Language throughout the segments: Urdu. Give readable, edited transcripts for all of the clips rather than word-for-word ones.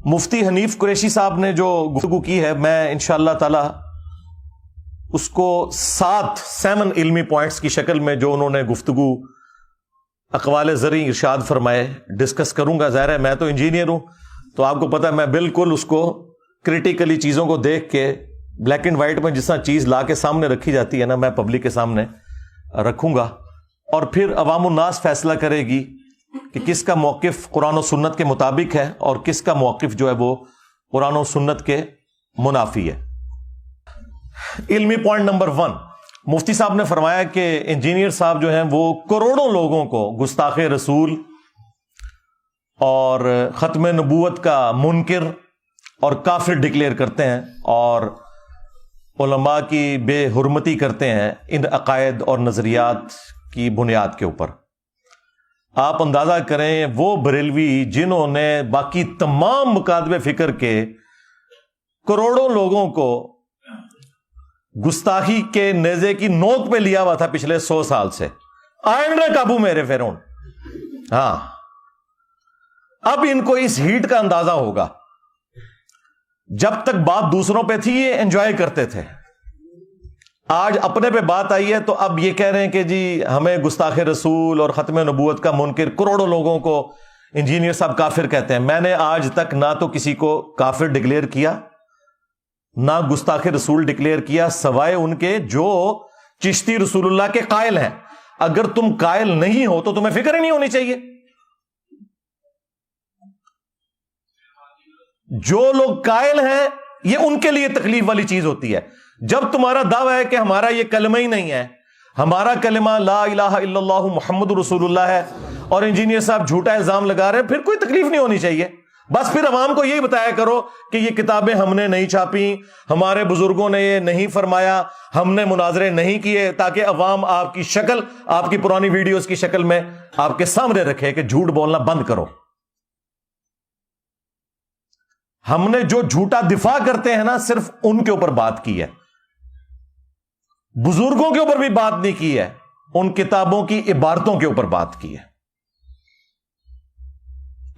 مفتی حنیف قریشی صاحب نے جو گفتگو کی ہے، میں انشاءاللہ تعالی اس کو 7 علمی پوائنٹس کی شکل میں جو انہوں نے گفتگو اقوال زرعی ارشاد فرمائے ڈسکس کروں گا۔ ظاہر ہے میں تو انجینئر ہوں، تو آپ کو پتہ ہے میں بالکل اس کو کریٹیکلی چیزوں کو دیکھ کے بلیک اینڈ وائٹ میں جس طرح چیز لا کے سامنے رکھی جاتی ہے نا، میں پبلک کے سامنے رکھوں گا، اور پھر عوام الناس فیصلہ کرے گی کہ کس کا موقف قرآن و سنت کے مطابق ہے اور کس کا موقف جو ہے وہ قرآن و سنت کے منافی ہے۔ علمی پوائنٹ نمبر 1، مفتی صاحب نے فرمایا کہ انجینئر صاحب جو ہیں وہ کروڑوں لوگوں کو گستاخ رسول اور ختم نبوت کا منکر اور کافر ڈکلیئر کرتے ہیں، اور علماء کی بے حرمتی کرتے ہیں ان عقائد اور نظریات کی بنیاد کے اوپر۔ آپ اندازہ کریں وہ بریلوی جنہوں نے باقی تمام مکاتب فکر کے کروڑوں لوگوں کو گستاخی کے نیزے کی نوک پہ لیا ہوا تھا پچھلے 100 سال سے، آئیں نہ قابو میرے فرعون۔ ہاں، اب ان کو اس ہیٹ کا اندازہ ہوگا۔ جب تک بات دوسروں پہ تھی یہ انجوائے کرتے تھے، آج اپنے پہ بات آئی ہے تو اب یہ کہہ رہے ہیں کہ جی ہمیں گستاخ رسول اور ختم نبوت کا منکر کروڑوں لوگوں کو انجینئر صاحب کافر کہتے ہیں۔ میں نے آج تک نہ تو کسی کو کافر ڈکلیئر کیا نہ گستاخ رسول ڈکلیئر کیا، سوائے ان کے جو چشتی رسول اللہ کے قائل ہیں۔ اگر تم قائل نہیں ہو تو تمہیں فکر ہی نہیں ہونی چاہیے۔ جو لوگ قائل ہیں یہ ان کے لیے تکلیف والی چیز ہوتی ہے۔ جب تمہارا دعویٰ ہے کہ ہمارا یہ کلمہ ہی نہیں ہے، ہمارا کلمہ لا الہ الا اللہ محمد رسول اللہ ہے، اور انجینئر صاحب جھوٹا الزام لگا رہے ہیں، پھر کوئی تکلیف نہیں ہونی چاہیے۔ بس پھر عوام کو یہی بتایا کرو کہ یہ کتابیں ہم نے نہیں چھاپی، ہمارے بزرگوں نے یہ نہیں فرمایا، ہم نے مناظرے نہیں کیے، تاکہ عوام آپ کی شکل، آپ کی پرانی ویڈیوز کی شکل میں آپ کے سامنے رکھے کہ جھوٹ بولنا بند کرو۔ ہم نے جو جھوٹا دفاع کرتے ہیں نا صرف ان کے اوپر بات کی ہے، بزرگوں کے اوپر بھی بات نہیں کی ہے، ان کتابوں کی عبارتوں کے اوپر بات کی ہے۔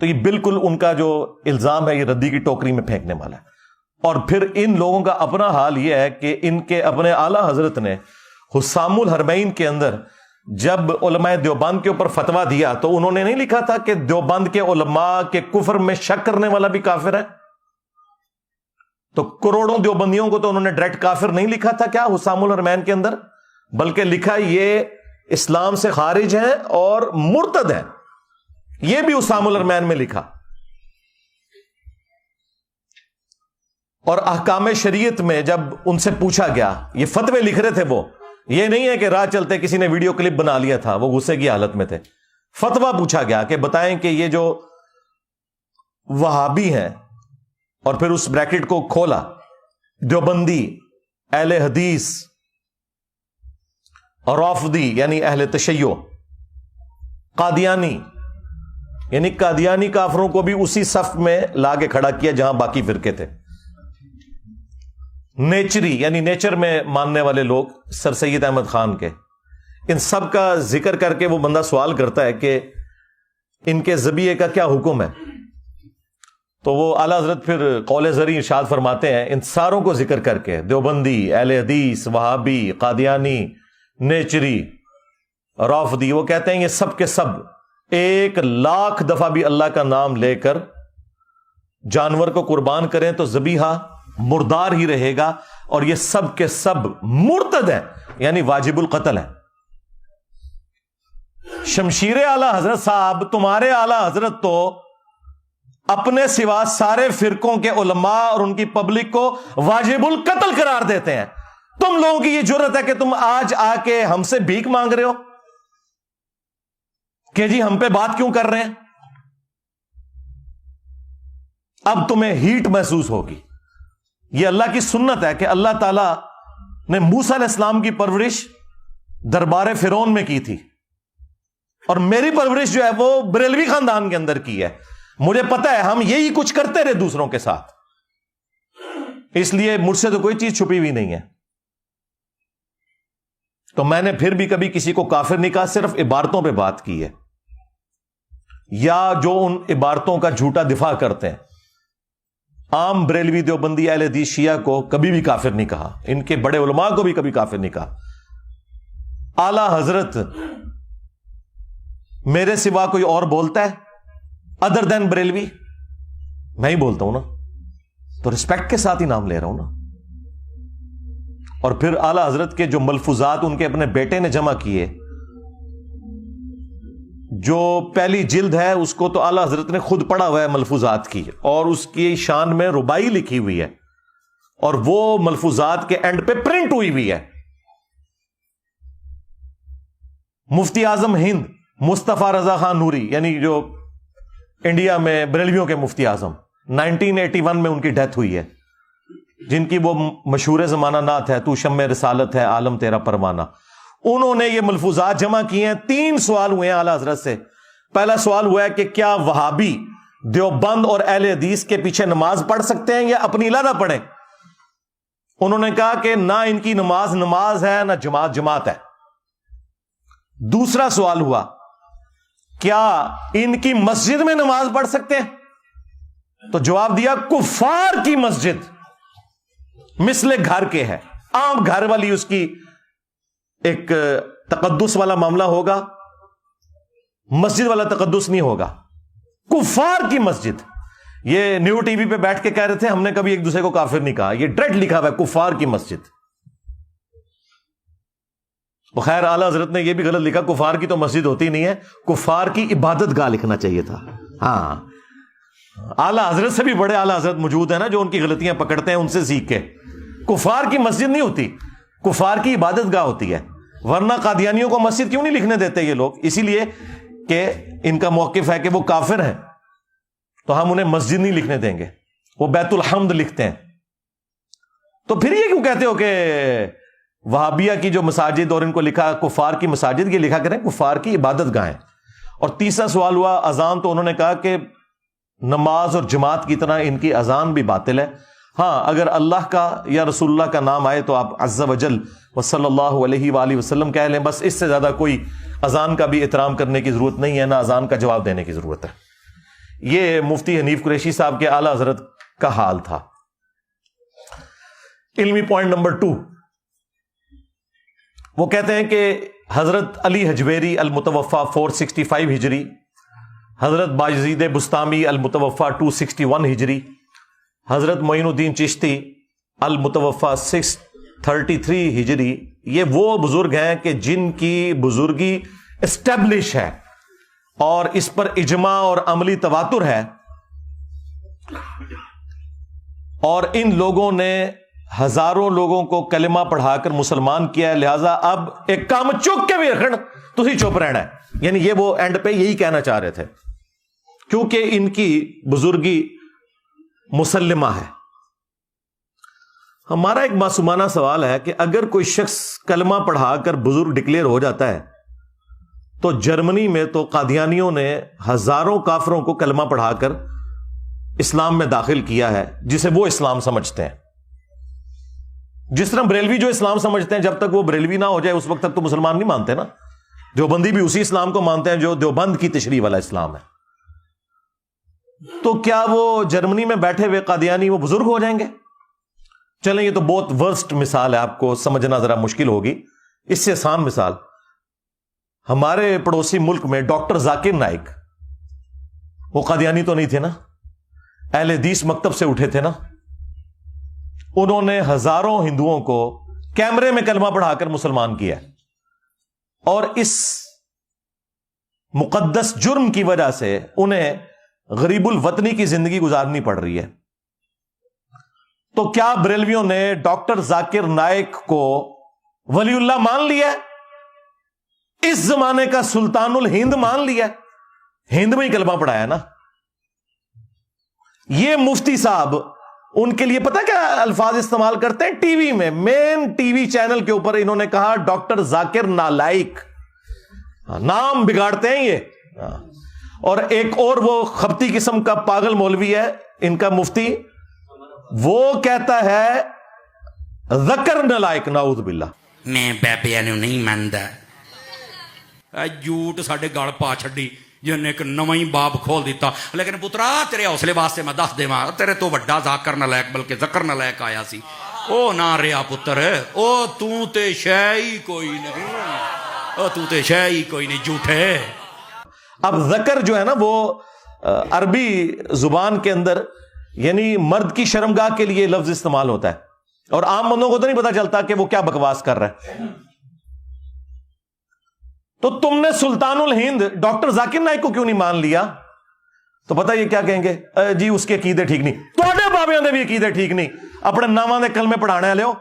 تو یہ بالکل ان کا جو الزام ہے یہ ردی کی ٹوکری میں پھینکنے والا ہے۔ اور پھر ان لوگوں کا اپنا حال یہ ہے کہ ان کے اپنے اعلی حضرت نے حسام الحرمین کے اندر جب علماء دیوبند کے اوپر فتویٰ دیا تو انہوں نے نہیں لکھا تھا کہ دیوبند کے علماء کے کفر میں شک کرنے والا بھی کافر ہے؟ تو کروڑوں دیوبندیوں کو تو انہوں نے ڈائریکٹ کافر نہیں لکھا تھا کیا حسام الحرمین کے اندر، بلکہ لکھا یہ اسلام سے خارج ہیں اور مرتد ہیں، یہ بھی حسام الحرمین میں لکھا۔ اور احکام شریعت میں جب ان سے پوچھا گیا، یہ فتوے لکھ رہے تھے وہ، یہ نہیں ہے کہ راہ چلتے کسی نے ویڈیو کلپ بنا لیا تھا، وہ غصے کی حالت میں تھے، فتویٰ پوچھا گیا کہ بتائیں کہ یہ جو وہابی ہیں، اور پھر اس بریکٹ کو کھولا، دیوبندی، اہل حدیث، رافضی یعنی اہل تشیع، قادیانی یعنی قادیانی کافروں کو بھی اسی صف میں لا کے کھڑا کیا جہاں باقی فرقے تھے، نیچری یعنی نیچر میں ماننے والے لوگ، سر سید احمد خان کے، ان سب کا ذکر کر کے وہ بندہ سوال کرتا ہے کہ ان کے ذبیحے کا کیا حکم ہے؟ تو وہ اعلیٰ حضرت پھر قول زرعی ارشاد فرماتے ہیں ان ساروں کو ذکر کر کے، دیوبندی، اہل حدیث، وہابی، قادیانی، نیچری، رافضی، وہ کہتے ہیں یہ سب کے سب 1,00,000 دفعہ بھی اللہ کا نام لے کر جانور کو قربان کریں تو ذبیحہ مردار ہی رہے گا، اور یہ سب کے سب مرتد ہیں یعنی واجب القتل ہیں۔ شمشیر اعلیٰ حضرت صاحب، تمہارے اعلیٰ حضرت تو اپنے سوا سارے فرقوں کے علماء اور ان کی پبلک کو واجب القتل قرار دیتے ہیں۔ تم لوگوں کی یہ جرت ہے کہ تم آج آ کے ہم سے بھیک مانگ رہے ہو کہ جی ہم پہ بات کیوں کر رہے ہیں؟ اب تمہیں ہیٹ محسوس ہوگی۔ یہ اللہ کی سنت ہے کہ اللہ تعالی نے موسیٰ علیہ السلام کی پرورش دربار فرعون میں کی تھی، اور میری پرورش جو ہے وہ بریلوی خاندان کے اندر کی ہے۔ مجھے پتا ہے ہم یہی کچھ کرتے رہے دوسروں کے ساتھ، اس لیے مجھ سے تو کوئی چیز چھپی ہوئی نہیں ہے۔ تو میں نے پھر بھی کبھی کسی کو کافر نہیں کہا، صرف عبارتوں پہ بات کی ہے، یا جو ان عبارتوں کا جھوٹا دفاع کرتے ہیں عام بریلوی دیوبندی اہل حدیث شیعہ کو کبھی بھی کافر نہیں کہا، ان کے بڑے علماء کو بھی کبھی کافر نہیں کہا۔ اعلی حضرت میرے سوا کوئی اور بولتا ہے ادر دین بریلوی؟ میں ہی بولتا ہوں نا، تو رسپیکٹ کے ساتھ ہی نام لے رہا ہوں نا۔ اور پھر اعلی حضرت کے جو ملفوظات ان کے اپنے بیٹے نے جمع کیے، جو پہلی جلد ہے اس کو تو اعلی حضرت نے خود پڑھا ہوا ہے ملفوظات کی، اور اس کی شان میں ربائی لکھی ہوئی ہے، اور وہ ملفوظات کے اینڈ پہ پرنٹ ہوئی ہوئی ہے۔ مفتی اعظم ہند مصطفیٰ رضا خان نوری، یعنی جو انڈیا میں بریلویوں کے مفتی اعظم، 1981 میں ان کی ڈیتھ ہوئی ہے، جن کی وہ مشہور زمانہ نعت ہے، تو شمع رسالت ہے عالم تیرا پروانہ، انہوں نے یہ ملفوظات جمع کیے ہیں۔ 3 سوال ہوئے ہیں اعلی حضرت سے۔ پہلا سوال ہوا ہے کہ کیا وہابی دیوبند اور اہل حدیث کے پیچھے نماز پڑھ سکتے ہیں یا اپنی علیحدہ پڑھیں؟ انہوں نے کہا کہ نہ ان کی نماز نماز ہے، نہ جماعت جماعت ہے۔ دوسرا سوال ہوا کیا ان کی مسجد میں نماز پڑھ سکتے ہیں؟ تو جواب دیا کفار کی مسجد مثل گھر کے ہے، عام گھر والی اس کی ایک تقدس والا معاملہ ہوگا، مسجد والا تقدس نہیں ہوگا، کفار کی مسجد۔ یہ نیو ٹی وی پہ بیٹھ کے کہہ رہے تھے ہم نے کبھی ایک دوسرے کو کافر نہیں کہا، یہ ڈائریکٹ لکھا ہوا ہے کفار کی مسجد۔ بخیر اعلی حضرت نے یہ بھی غلط لکھا، کفار کی تو مسجد ہوتی نہیں ہے، کفار کی عبادت گاہ لکھنا چاہیے تھا۔ ہاں، اعلی حضرت سے بھی بڑے اعلی حضرت موجود ہیں نا جو ان کی غلطیاں پکڑتے ہیں، ان سے سیکھ کے۔ کفار کی مسجد نہیں ہوتی، کفار کی عبادت گاہ ہوتی ہے، ورنہ قادیانیوں کو مسجد کیوں نہیں لکھنے دیتے یہ لوگ؟ اسی لیے کہ ان کا موقف ہے کہ وہ کافر ہیں، تو ہم انہیں مسجد نہیں لکھنے دیں گے، وہ بیت الحمد لکھتے ہیں۔ تو پھر یہ کیوں کہتے ہو کہ وہابیہ کی جو مساجد اور ان کو لکھا کفار کی مساجد، یہ لکھا کریں کفار کی عبادت گاہیں۔ اور تیسرا سوال ہوا اذان، تو انہوں نے کہا کہ نماز اور جماعت کی طرح ان کی اذان بھی باطل ہے۔ ہاں، اگر اللہ کا یا رسول اللہ کا نام آئے تو آپ عز وجل و صلی اللہ علیہ وآلہ وسلم کہہ لیں، بس اس سے زیادہ کوئی اذان کا بھی احترام کرنے کی ضرورت نہیں ہے، نہ اذان کا جواب دینے کی ضرورت ہے۔ یہ مفتی حنیف قریشی صاحب کے اعلی حضرت کا حال تھا۔ علمی پوائنٹ نمبر 2، وہ کہتے ہیں کہ حضرت علی حجویری المتوفا 465 ہجری، حضرت باجزید بستامی المتوفا 261 ہجری، حضرت معین الدین چشتی المتوفا 633 ہجری، یہ وہ بزرگ ہیں کہ جن کی بزرگی اسٹیبلش ہے اور اس پر اجماع اور عملی تواتر ہے، اور ان لوگوں نے ہزاروں لوگوں کو کلمہ پڑھا کر مسلمان کیا ہے، لہذا اب ایک کام چک کے بھی رکھنا، تسی چپ رہنا ہے۔ یعنی یہ وہ اینڈ پہ یہی کہنا چاہ رہے تھے، کیونکہ ان کی بزرگی مسلمہ ہے۔ ہمارا ایک معصومانہ سوال ہے کہ اگر کوئی شخص کلمہ پڑھا کر بزرگ ڈکلیئر ہو جاتا ہے، تو جرمنی میں تو قادیانیوں نے ہزاروں کافروں کو کلمہ پڑھا کر اسلام میں داخل کیا ہے، جسے وہ اسلام سمجھتے ہیں۔ جس طرح بریلوی جو اسلام سمجھتے ہیں، جب تک وہ بریلوی نہ ہو جائے اس وقت تک تو مسلمان نہیں مانتے نا۔ دیوبندی بھی اسی اسلام کو مانتے ہیں جو دیوبند کی تشریح والا اسلام ہے۔ تو کیا وہ جرمنی میں بیٹھے ہوئے قادیانی وہ بزرگ ہو جائیں گے؟ چلیں، یہ تو بہت ورسٹ مثال ہے، آپ کو سمجھنا ذرا مشکل ہوگی۔ اس سے آسان مثال، ہمارے پڑوسی ملک میں ڈاکٹر ذاکر نائک، وہ قادیانی تو نہیں تھے نا، اہل حدیث مکتب سے اٹھے تھے نا۔ انہوں نے ہزاروں ہندوؤں کو کیمرے میں کلمہ پڑھا کر مسلمان کیا، اور اس مقدس جرم کی وجہ سے انہیں غریب الوطنی کی زندگی گزارنی پڑ رہی ہے۔ تو کیا بریلویوں نے ڈاکٹر ذاکر نائک کو ولی اللہ مان لیا؟ اس زمانے کا سلطان الہند مان لیا، ہند میں ہی کلمہ پڑھایا نا۔ یہ مفتی صاحب ان کے لیے پتہ کیا الفاظ استعمال کرتے ہیں؟ ٹی وی میں، مین ٹی وی چینل کے اوپر انہوں نے کہا ڈاکٹر ذاکر نالائک، نام بگاڑتے ہیں یہ۔ اور ایک اور وہ خبتی قسم کا پاگل مولوی ہے ان کا مفتی، وہ کہتا ہے ذکر نالائک، نعوذ باللہ۔ میں بابیاں نوں نہیں مندا، جھوٹ ساڈے گل پا چھڈی، جن ایک نواں ہی باب کھول دیتا. لیکن پترا تیرے حوصلے واسطے میں دس دیواں تیرے تو وڈا ذاکر نالائق بلکہ ذکر نالائق آیا سی. او نہ رہا پتر, او تو تے شے ہی کوئی نہیں, او تو تے شے ہی کوئی نہیں, جھوٹے. اب ذکر جو ہے نا وہ عربی زبان کے اندر یعنی مرد کی شرمگاہ کے لیے لفظ استعمال ہوتا ہے, اور عام بندوں کو تو نہیں پتا چلتا کہ وہ کیا بکواس کر رہا ہے. تو تم نے سلطان الہند ڈاکٹر ذاکر نائک کو کیوں نہیں مان لیا؟ تو پتہ یہ کیا کہیں گے, جی اس کے عقیدے ٹھیک نہیں. توڑے بابیاں دے بھی عقیدے ٹھیک نہیں, اپنے ناواں دے کلمے پڑھانے والے ہو.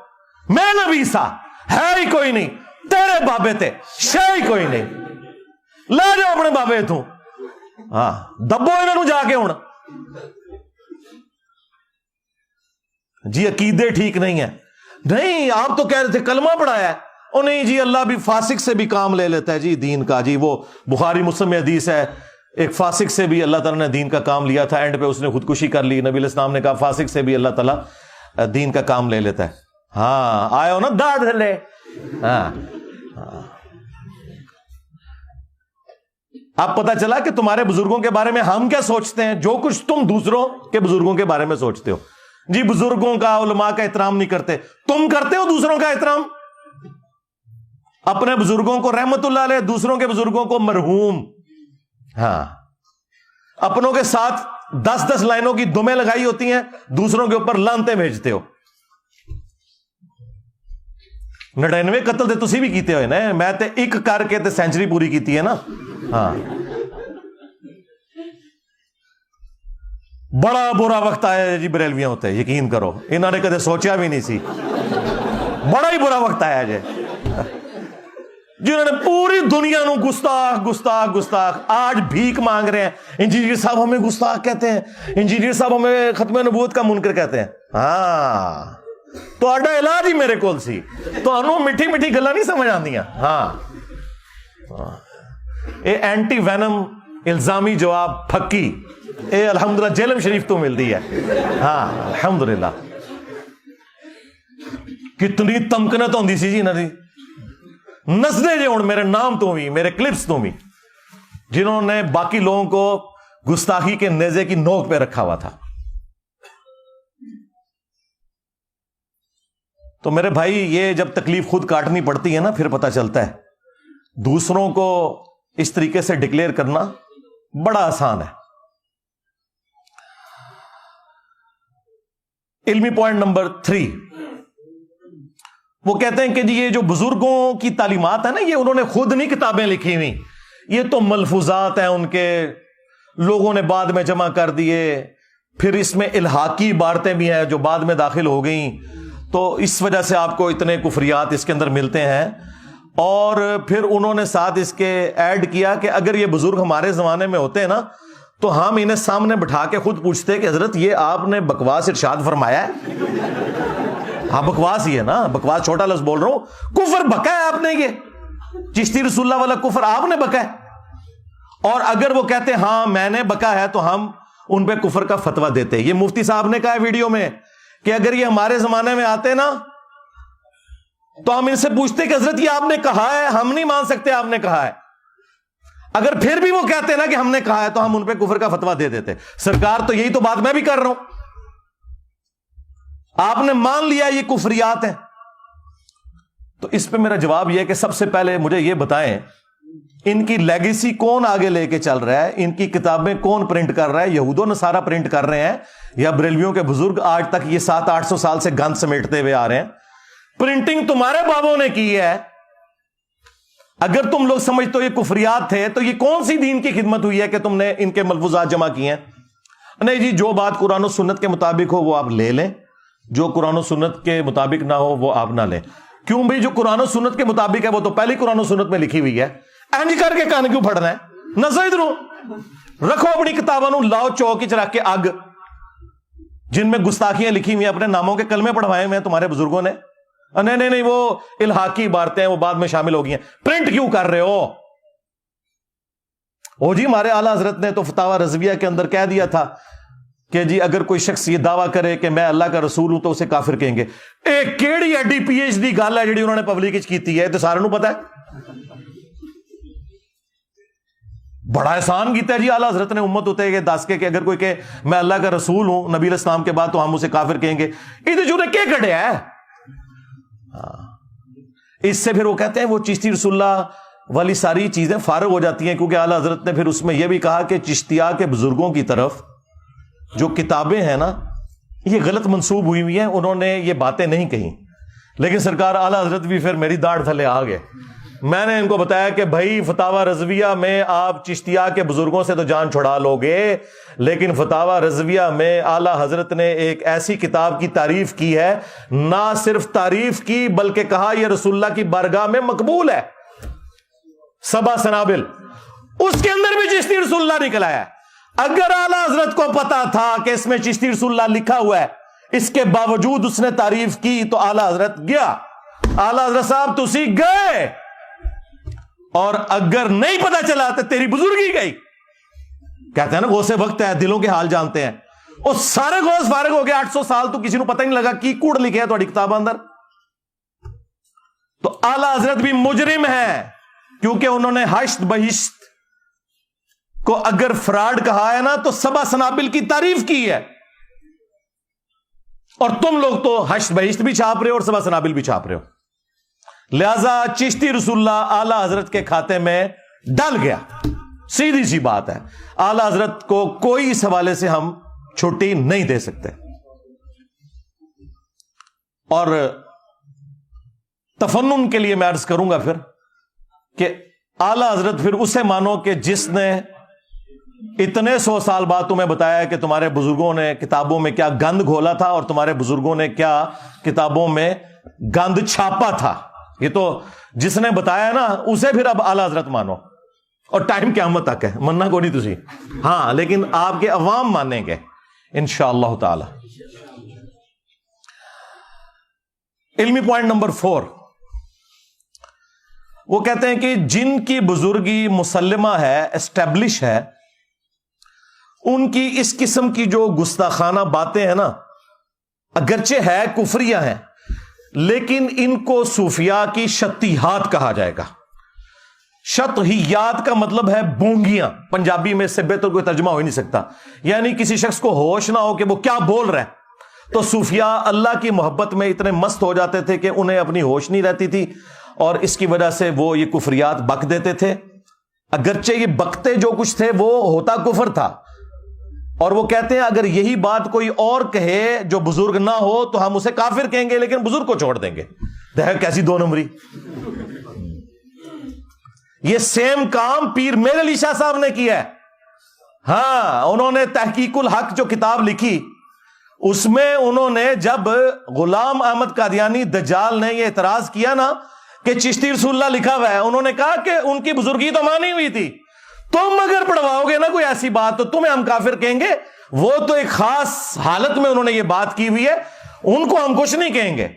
میں نبی سا ہے ہی کوئی نہیں, تیرے بابے تے شے ہی کوئی نہیں, لے جاؤ اپنے بابے تو. ہاں دبو انہاں نوں جا کے ہن, جی عقیدے ٹھیک نہیں ہے. نہیں آپ تو کہہ رہے تھے کلمہ پڑھایا ہے, او نہیں جی اللہ بھی فاسق سے بھی کام لے لیتا ہے جی دین کا. جی وہ بخاری مسلم میں حدیث ہے, ایک فاسق سے بھی اللہ تعالیٰ نے دین کا کام لیا تھا, اینڈ پہ اس نے خودکشی کر لی. نبی علیہ السلام نے کہا فاسق سے بھی اللہ تعالیٰ دین کا کام لے لیتا ہے. ہاں آئے ہو نا داد لے. ہاں اب پتا چلا کہ تمہارے بزرگوں کے بارے میں ہم کیا سوچتے ہیں, جو کچھ تم دوسروں کے بزرگوں کے بارے میں سوچتے ہو. جی بزرگوں کا علماء کا احترام نہیں کرتے, تم کرتے ہو دوسروں کا احترام. اپنے بزرگوں کو رحمت اللہ علیہ, دوسروں کے بزرگوں کو مرحوم. ہاں اپنوں کے ساتھ 10 لائنوں کی دمیں لگائی ہوتی ہیں, دوسروں کے اوپر لانتے بھیجتے ہو. 99 قتل تے تسی بھی کیتے ہوئے نا, میں تے ایک کر کے تے سینچری پوری کیتی ہے نا. ہاں بڑا برا وقت آیا ہے جی بریلویاں ہوتے, یقین کرو انہوں نے کدے سوچا بھی نہیں سی, بڑا ہی برا وقت آیا جی, جنہوں نے پوری دنیا نو گستاخ گستاخ گستاخ آج بھیک مانگ رہے ہیں. انجینئر صاحب ہمیں گستاخ کہتے ہیں, انجینئر صاحب ہمیں ختم نبوت کا منکر کہتے ہیں. ہاں تو آڈا علاج ہی میرے کول سی, تو انہوں میٹھی میٹھی گلا نہیں سمجھ آندیاں. ہاں اے اینٹی وینم الزامی جواب پھکی اے الحمدللہ جیلم شریف تو ملتی ہے. ہاں الحمدللہ کتنی تمکنت ہوندی سی جی انہاں دی, نسدے جے ہن میرے نام تو بھی میرے کلپس تو بھی, جنہوں نے باقی لوگوں کو گستاخی کے نیزے کی نوک پہ رکھا ہوا تھا. تو میرے بھائی یہ جب تکلیف خود کاٹنی پڑتی ہے نا, پھر پتہ چلتا ہے دوسروں کو اس طریقے سے ڈکلیئر کرنا بڑا آسان ہے. علمی پوائنٹ نمبر 3, وہ کہتے ہیں کہ جی یہ جو بزرگوں کی تعلیمات ہیں نا, یہ انہوں نے خود نہیں کتابیں لکھی ہوئی, یہ تو ملفوظات ہیں ان کے, لوگوں نے بعد میں جمع کر دیے. پھر اس میں الحاقی عبارتیں بھی ہیں جو بعد میں داخل ہو گئیں, تو اس وجہ سے آپ کو اتنے کفریات اس کے اندر ملتے ہیں. اور پھر انہوں نے ساتھ اس کے ایڈ کیا کہ اگر یہ بزرگ ہمارے زمانے میں ہوتے ہیں نا, تو ہم انہیں سامنے بٹھا کے خود پوچھتے کہ حضرت یہ آپ نے بکواس ارشاد فرمایا ہے. ہاں بکواس ہی ہے نا, بکواس چھوٹا لفظ بول رہا ہوں, کفر بکا ہے آپ نے, یہ چشتی رسول اللہ والا کفر آپ نے بکا ہے. اور اگر وہ کہتے ہاں میں نے بکا ہے تو ہم ان پہ کفر کا فتویٰ دیتے. یہ مفتی صاحب نے کہا ہے ویڈیو میں کہ اگر یہ ہمارے زمانے میں آتے نا, تو ہم ان سے پوچھتے کہ حضرت یہ آپ نے کہا ہے, ہم نہیں مان سکتے آپ نے کہا ہے. اگر پھر بھی وہ کہتے نا کہ ہم نے کہا ہے, تو ہم ان پہ کفر کا فتویٰ دے دیتے. سرکار تو یہی تو بات میں بھی کر رہا ہوں, آپ نے مان لیا یہ کفریات ہیں. تو اس پہ میرا جواب یہ ہے کہ سب سے پہلے مجھے یہ بتائیں ان کی لیگیسی کون آگے لے کے چل رہا ہے, ان کی کتابیں کون پرنٹ کر رہا ہے؟ یہود و نصارہ پرنٹ کر رہے ہیں یا بریلویوں کے بزرگ آج تک یہ 700-800 سال سے گند سمیٹتے ہوئے آ رہے ہیں؟ پرنٹنگ تمہارے بابوں نے کی ہے. اگر تم لوگ سمجھتے ہو یہ کفریات تھے, تو یہ کون سی دین کی خدمت ہوئی ہے کہ تم نے ان کے ملفوظات جمع کیے ہیں؟ نہیں جی جو بات قرآن و سنت کے مطابق ہو وہ آپ لے لیں, جو قرآن و سنت کے مطابق نہ ہو وہ آپ نہ لیں. کیوں بھائی جو قرآن و سنت کے مطابق ہے وہ تو پہلی قرآن و سنت میں لکھی ہوئی ہے, اینج کر کے کان کیوں پھڑنا ہے؟ نہ ادھروں رکھو اپنی کتابوں, لاؤ چوک چ رکھ کے اگ, جن میں گستاخیاں لکھی ہوئی ہیں, اپنے ناموں کے کلمے پڑھوائے ہوئے ہیں تمہارے بزرگوں نے. نہیں وہ الحاقی عبارتیں ہیں, وہ بعد میں شامل ہو گئی ہیں. پرنٹ کیوں کر رہے ہو؟ او جی ہمارے اعلیٰ حضرت نے تو فتاوی رضویہ کے اندر کہہ دیا تھا کہ جی اگر کوئی شخص یہ دعویٰ کرے کہ میں اللہ کا رسول ہوں تو اسے کافر کہیں گے. ایک کیڑی ایڈی پی ایچ ڈی گل ہے جی انہوں نے پبلک کی ہے, تو سارے نو پتا ہے. بڑا احسان کیتا ہے جی اعلیٰ حضرت نے امت ہوتے کہ دس کے کہ اگر کوئی کہ میں اللہ کا رسول ہوں نبی علیہ السلام کے بعد تو ہم اسے کافر کہیں گے. ادھر جو نے کیا کٹیا ہے. اس سے پھر وہ کہتے ہیں وہ چشتی رسول اللہ والی ساری چیزیں فارغ ہو جاتی ہیں, کیونکہ اعلیٰ حضرت نے پھر اس میں یہ بھی کہا کہ چشتیہ کے بزرگوں کی طرف جو کتابیں ہیں نا یہ غلط منسوب ہوئی ہوئی ہیں, انہوں نے یہ باتیں نہیں کہیں. لیکن سرکار اعلیٰ حضرت بھی پھر میری داڑھ تھلے آ گئے. میں نے ان کو بتایا کہ بھائی فتاوی رضویہ میں آپ چشتیہ کے بزرگوں سے تو جان چھڑا لو گے, لیکن فتاوی رضویہ میں اعلیٰ حضرت نے ایک ایسی کتاب کی تعریف کی ہے, نہ صرف تعریف کی بلکہ کہا یہ رسول اللہ کی بارگاہ میں مقبول ہے, سبع سنابل, اس کے اندر بھی چشتی رسول اللہ نکل آیا ہے. اگر اعلیٰ حضرت کو پتا تھا کہ اس میں چشتی رسول اللہ لکھا ہوا ہے, اس کے باوجود اس نے تعریف کی, تو اعلیٰ حضرت گیا. اعلیٰ حضرت صاحب تسی گئے, اور اگر نہیں پتا چلا تو تیری بزرگی گئی. کہتے ہیں نا غوث وقت ہے, دلوں کے حال جانتے ہیں. وہ سارے غوث فارغ ہو گئے 800 سال تو کسی کو پتہ نہیں لگا کی کوڑ لکھے ہے تھوڑی کتاب اندر. تو اعلیٰ حضرت بھی مجرم ہے, کیونکہ انہوں نے حشت بہشت کو اگر فراڈ کہا ہے نا تو سبع سنابل کی تعریف کی ہے, اور تم لوگ تو حشت بہشت بھی چھاپ رہے ہو اور سبع سنابل بھی چھاپ رہے ہو. لہذا چشتی رسول اللہ اعلیٰ حضرت کے کھاتے میں ڈل گیا. سیدھی سی بات ہے, اعلیٰ حضرت کو کوئی اس حوالے سے ہم چھٹی نہیں دے سکتے. اور تفنن کے لیے میں عرض کروں گا پھر کہ اعلیٰ حضرت پھر اسے مانو کہ جس نے اتنے 100 سال بعد تمہیں بتایا کہ تمہارے بزرگوں نے کتابوں میں کیا گند گھولا تھا اور تمہارے بزرگوں نے کیا کتابوں میں گند چھاپا تھا. یہ تو جس نے بتایا نا اسے پھر اب اعلیٰ حضرت مانو, اور ٹائم قیامت تک ہے, مننا کو نہیں تسی, ہاں لیکن آپ کے عوام مانیں گے انشاءاللہ تعالی. علمی پوائنٹ نمبر 4, وہ کہتے ہیں کہ جن کی بزرگی مسلمہ ہے, اسٹیبلش ہے, ان کی اس قسم کی جو گستاخانہ باتیں ہیں نا اگرچہ ہے کفریہ ہیں, لیکن ان کو صوفیاء کی شتیہات کہا جائے گا. شتہیات کا مطلب ہے بونگیاں, پنجابی میں اس سے بہتر کوئی ترجمہ ہو ہی نہیں سکتا, یعنی کسی شخص کو ہوش نہ ہو کہ وہ کیا بول رہا ہے. تو صوفیاء اللہ کی محبت میں اتنے مست ہو جاتے تھے کہ انہیں اپنی ہوش نہیں رہتی تھی, اور اس کی وجہ سے وہ یہ کفریات بک دیتے تھے. اگرچہ یہ بکتے جو کچھ تھے وہ ہوتا کفر تھا, اور وہ کہتے ہیں اگر یہی بات کوئی اور کہے جو بزرگ نہ ہو تو ہم اسے کافر کہیں گے, لیکن بزرگ کو چھوڑ دیں گے. دیکھ کیسی 2 نمبری. یہ سیم کام پیر میرے علی شاہ صاحب نے کیا ہے. ہاں, انہوں نے تحقیق الحق جو کتاب لکھی, اس میں انہوں نے جب غلام احمد قادیانی دجال نے یہ اعتراض کیا نا کہ چشتی رسول اللہ لکھا ہوا ہے, انہوں نے کہا کہ ان کی بزرگی تو مانی ہوئی تھی, تم اگر پڑھواؤ گے نا کوئی ایسی بات تو تمہیں ہم کافر کہیں گے. وہ تو ایک خاص حالت میں انہوں نے یہ بات کی ہوئی ہے, ان کو ہم کچھ نہیں کہیں گے.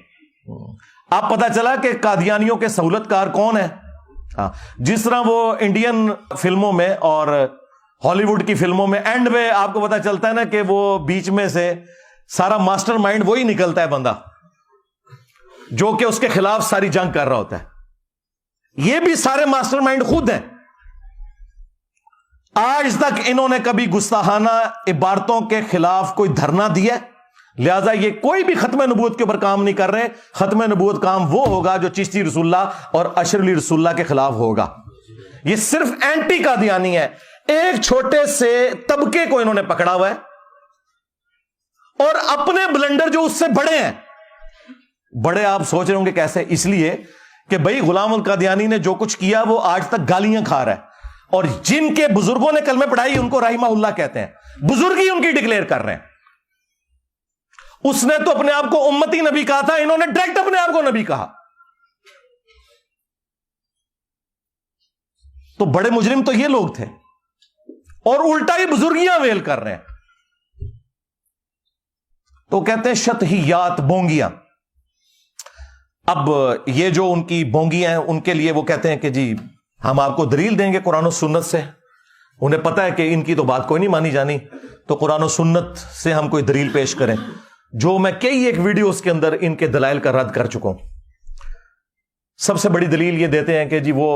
اب پتا چلا کہ قادیانیوں کے سہولت کار کون ہے. ہاں, جس طرح وہ انڈین فلموں میں اور ہالی ووڈ کی فلموں میں اینڈ میں آپ کو پتا چلتا ہے نا کہ وہ بیچ میں سے سارا ماسٹر مائنڈ وہی نکلتا ہے بندہ جو کہ اس کے خلاف ساری جنگ کر رہا ہوتا ہے. یہ بھی سارے ماسٹر مائنڈ خود ہیں. آج تک انہوں نے کبھی گستاخانہ عبارتوں کے خلاف کوئی دھرنا دیا, لہذا یہ کوئی بھی ختم نبوت کے اوپر کام نہیں کر رہے. ختم نبوت کام وہ ہوگا جو چشتی رسول اللہ اور اشر علی رسول اللہ کے خلاف ہوگا. یہ صرف اینٹی قادیانی ہے. ایک چھوٹے سے طبقے کو انہوں نے پکڑا ہوا ہے, اور اپنے بلنڈر جو اس سے بڑے ہیں. بڑے آپ سوچ رہے ہوں گے کیسے, اس لیے کہ بھائی غلام القادیانی نے جو کچھ کیا وہ آج تک گالیاں کھا رہا ہے, اور جن کے بزرگوں نے کلمے پڑھائی ان کو رحمہ اللہ کہتے ہیں, بزرگی ان کی ڈکلیئر کر رہے ہیں. اس نے تو اپنے آپ کو امتی نبی کہا تھا, انہوں نے ڈائریکٹ اپنے آپ کو نبی کہا. تو بڑے مجرم تو یہ لوگ تھے, اور الٹا ہی بزرگیاں ویل کر رہے ہیں. تو کہتے ہیں شتہیات, بونگیاں. اب یہ جو ان کی بونگیاں ہیں ان کے لیے وہ کہتے ہیں کہ جی ہم آپ کو دلیل دیں گے قرآن و سنت سے. انہیں پتا ہے کہ ان کی تو بات کوئی نہیں مانی جانی, تو قرآن و سنت سے ہم کوئی دلیل پیش کریں, جو میں کئی ایک ویڈیوز کے اندر ان کے دلائل کا رد کر چکا ہوں. سب سے بڑی دلیل یہ دیتے ہیں کہ جی وہ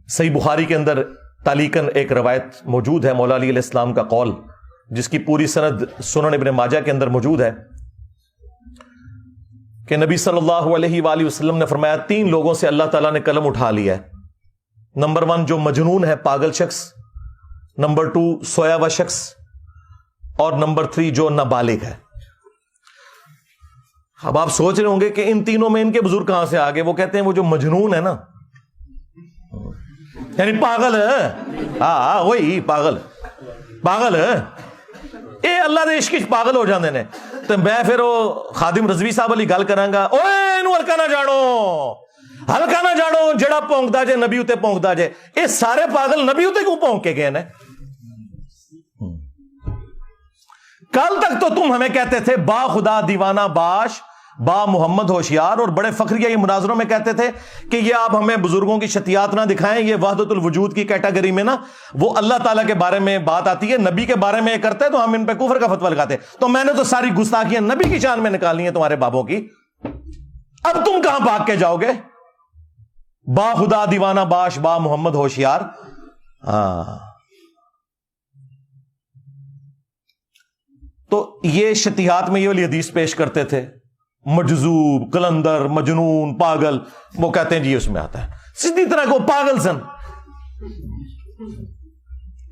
صحیح بخاری کے اندر تعلیقاً ایک روایت موجود ہے مولا علی علیہ السلام کا قول، جس کی پوری سند سنن ابن ماجہ کے اندر موجود ہے، کہ نبی صلی اللہ علیہ وآلہ وسلم نے فرمایا 3 لوگوں سے اللہ تعالیٰ نے قلم اٹھا لیا ہے۔ نمبر 1 جو مجنون ہے، پاگل شخص، نمبر 2 سویا ہوا شخص، اور نمبر 3 جو نابالغ ہے۔ اب آپ سوچ رہے ہوں گے کہ ان تینوں میں ان کے بزرگ کہاں سے آگے؟ وہ کہتے ہیں وہ جو مجنون ہے نا، یعنی پاگل ہے، ہاں وہی پاگل ہے، اے اللہ دے عشق پاگل ہو جاندے نے۔ تو میں پھر وہ خادم رضوی صاحب علی گل کراں گا، اوے اینو ہلکا نہ جاڑو جڑا پونکدا جے نبی اتے پونکدا جے۔ اے سارے پاگل نبی اتے کیوں پونک کے گئے نے؟ کل تک تو تم ہمیں کہتے تھے با خدا دیوانہ باش، با محمد ہوشیار، اور بڑے فخریہ یہ مناظروں میں کہتے تھے کہ یہ آپ ہمیں بزرگوں کی شتیات نہ دکھائیں، یہ وحدت الوجود کی کیٹیگری میں نا وہ اللہ تعالیٰ کے بارے میں بات آتی ہے، نبی کے بارے میں کرتے تو ہم ان پہ کفر کا فتویٰ لگاتے۔ تو میں نے تو ساری گستاخیاں نبی کی شان میں نکالنی ہیں تمہارے بابوں کی، اب تم کہاں بھاگ کے جاؤ گے؟ با خدا دیوانہ باش، با محمد ہوشیار۔ تو یہ شتیہات میں یہ والی حدیث پیش کرتے تھے، مجذوب، قلندر، مجنون، پاگل، وہ کہتے ہیں جی اس میں آتا ہے سیدھی طرح کو پاگل سن۔